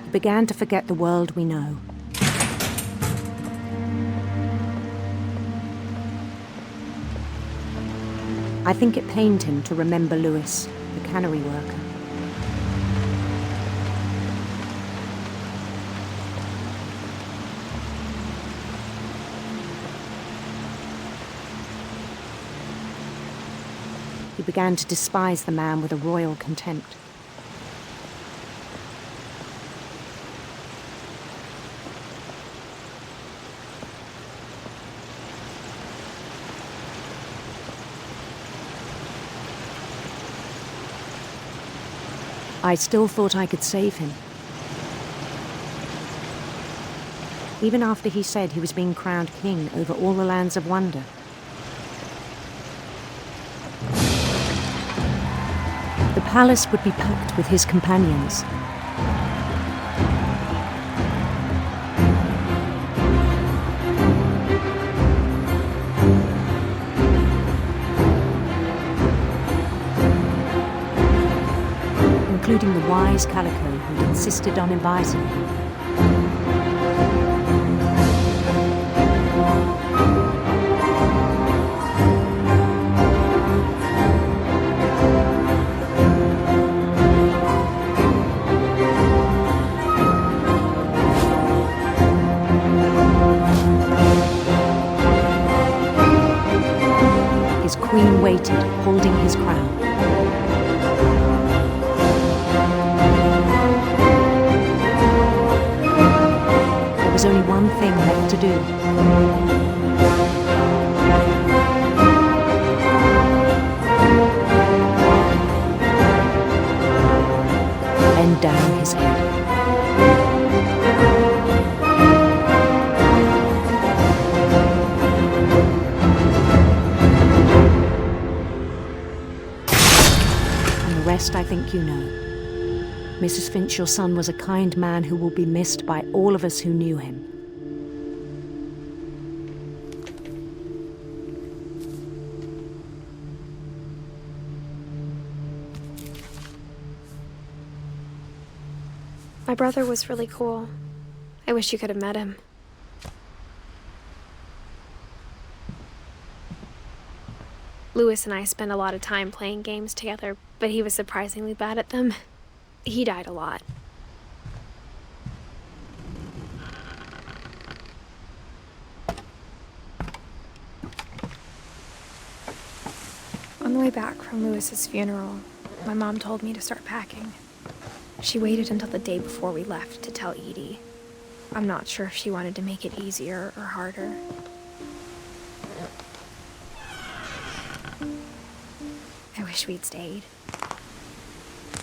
He began to forget the world we know. I think it pained him to remember Louis, the cannery worker. He began to despise the man with a royal contempt. I still thought I could save him. Even after he said he was being crowned king over all the lands of wonder. The palace would be packed with his companions. Including the wise Calico who'd insisted on inviting him. His queen waited, holding his crown. There was only one thing left to do. Bend down his head. rest I think you know. Mrs. Finch, your son was a kind man who will be missed by all of us who knew him. My brother was really cool. I wish you could have met him. Louis and I spent a lot of time playing games together, but he was surprisingly bad at them. He died a lot. On the way back from Louis's funeral, my mom told me to start packing. She waited until the day before we left to tell Edie. I'm not sure if she wanted to make it easier or harder. I wish we'd stayed.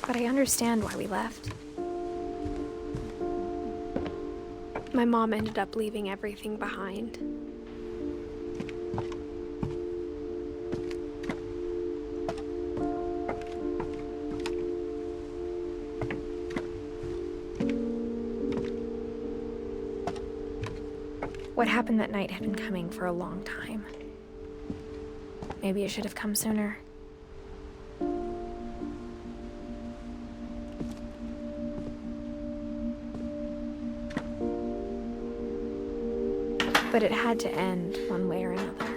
But I understand why we left. My mom ended up leaving everything behind. What happened that night had been coming for a long time. Maybe it should have come sooner. But it had to end one way or another.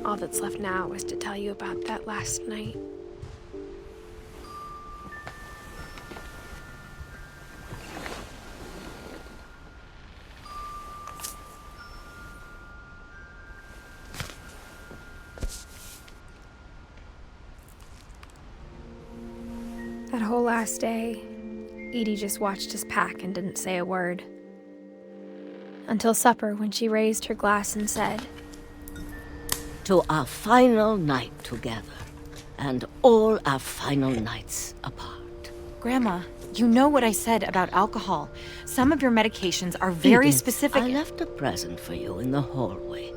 All that's left now is to tell you about that last night. That whole last day, Edie just watched us pack and didn't say a word. Until supper, when she raised her glass and said, "To our final night together, and all our final nights apart." Grandma, you know what I said about alcohol. Some of your medications are very Edith, specific. I left a present for you in the hallway.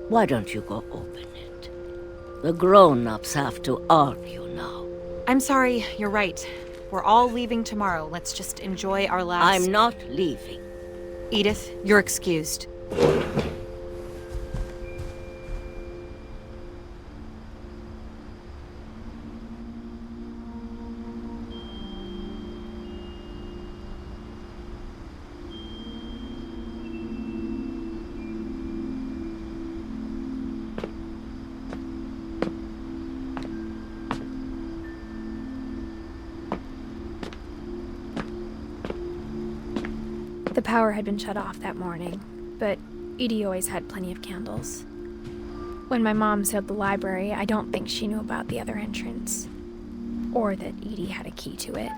Why don't you go open it? The grown-ups have to argue now. I'm sorry, you're right. We're all leaving tomorrow. Let's just enjoy our last... I'm not leaving. Edith, you're excused. The power had been shut off that morning, but Edie always had plenty of candles. When my mom sealed the library, I don't think she knew about the other entrance, or that Edie had a key to it.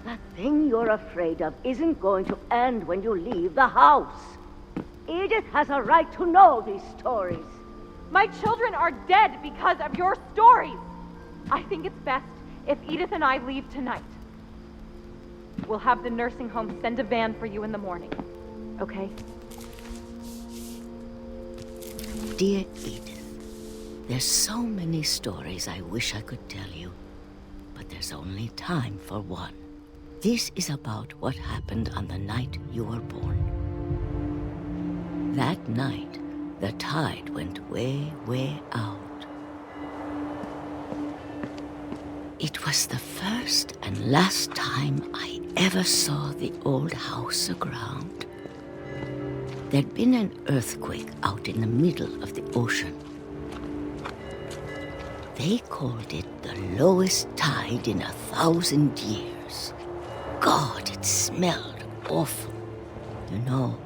That thing you're afraid of isn't going to end when you leave the house. Edith has a right to know these stories. My children are dead because of your stories. I think it's best if Edith and I leave tonight. We'll have the nursing home send a van for you in the morning, okay? Dear Edith, there's so many stories I wish I could tell you, but there's only time for one. This is about what happened on the night you were born. That night, the tide went way, way out. It was the first and last time I ever saw the old house aground. There'd been an earthquake out in the middle of the ocean. They called it the lowest tide in 1,000 years. God, it smelled awful. You know,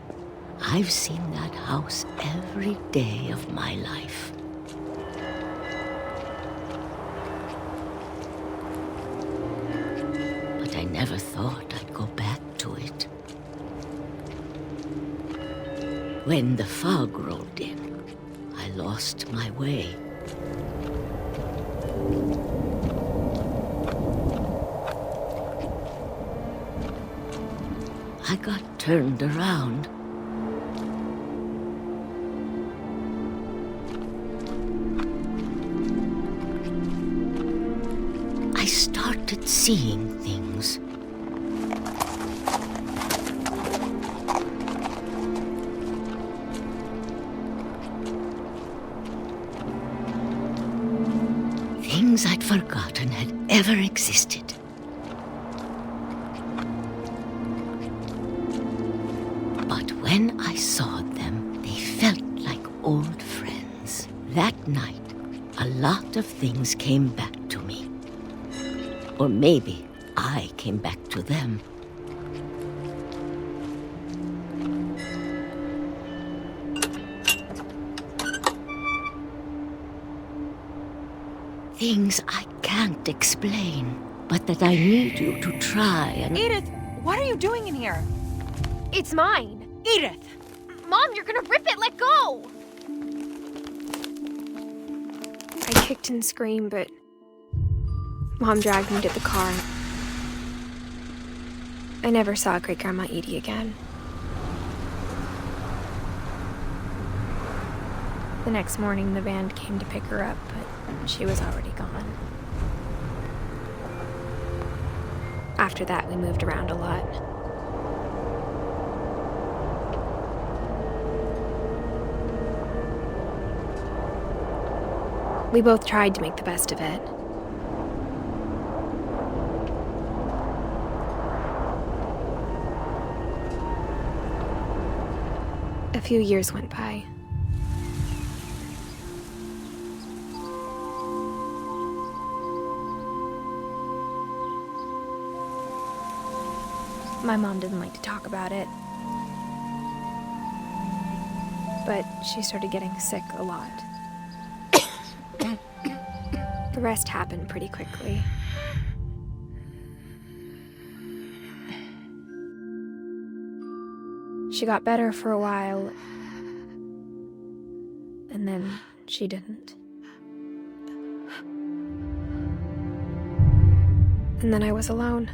I've seen that house every day of my life. But I never thought I'd go back to it. When the fog rolled in, I lost my way. I got turned around. I started seeing things. Things I'd forgotten had ever existed. But when I saw them, they felt like old friends. That night, a lot of things came back to me. Or maybe I came back to them. Things I can't explain, but that I need you to try and... Edith, what are you doing in here? It's mine. Edith! Mom, you're gonna rip it! Let go! I kicked and screamed, but Mom dragged me to the car. I never saw Great-Grandma Edie again. The next morning, the van came to pick her up, but she was already gone. After that, we moved around a lot. We both tried to make the best of it. A few years went by. My mom didn't like to talk about it, but she started getting sick a lot. The rest happened pretty quickly. She got better for a while, and then she didn't. And then I was alone.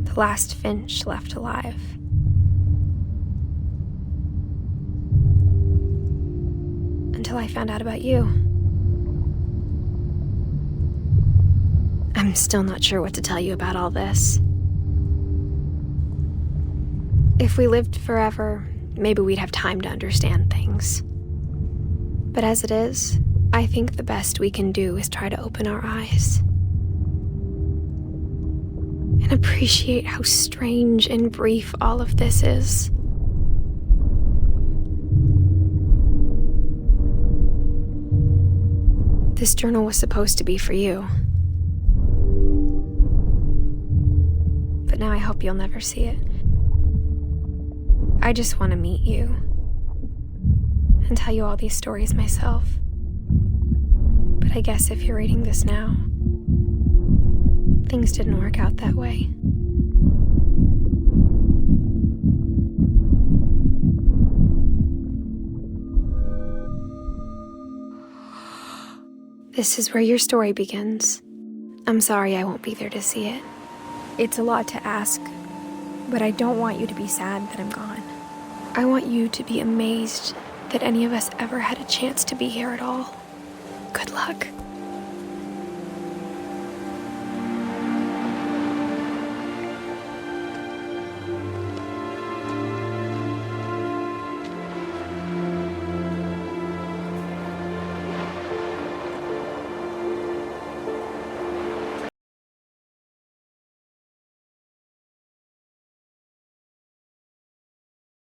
The last Finch left alive. Until I found out about you. I'm still not sure what to tell you about all this. If we lived forever, maybe we'd have time to understand things. But as it is, I think the best we can do is try to open our eyes. And appreciate how strange and brief all of this is. This journal was supposed to be for you. But now I hope you'll never see it. I just want to meet you and tell you all these stories myself. But I guess if you're reading this now, things didn't work out that way. This is where your story begins. I'm sorry I won't be there to see it. It's a lot to ask, but I don't want you to be sad that I'm gone. I want you to be amazed that any of us ever had a chance to be here at all. Good luck.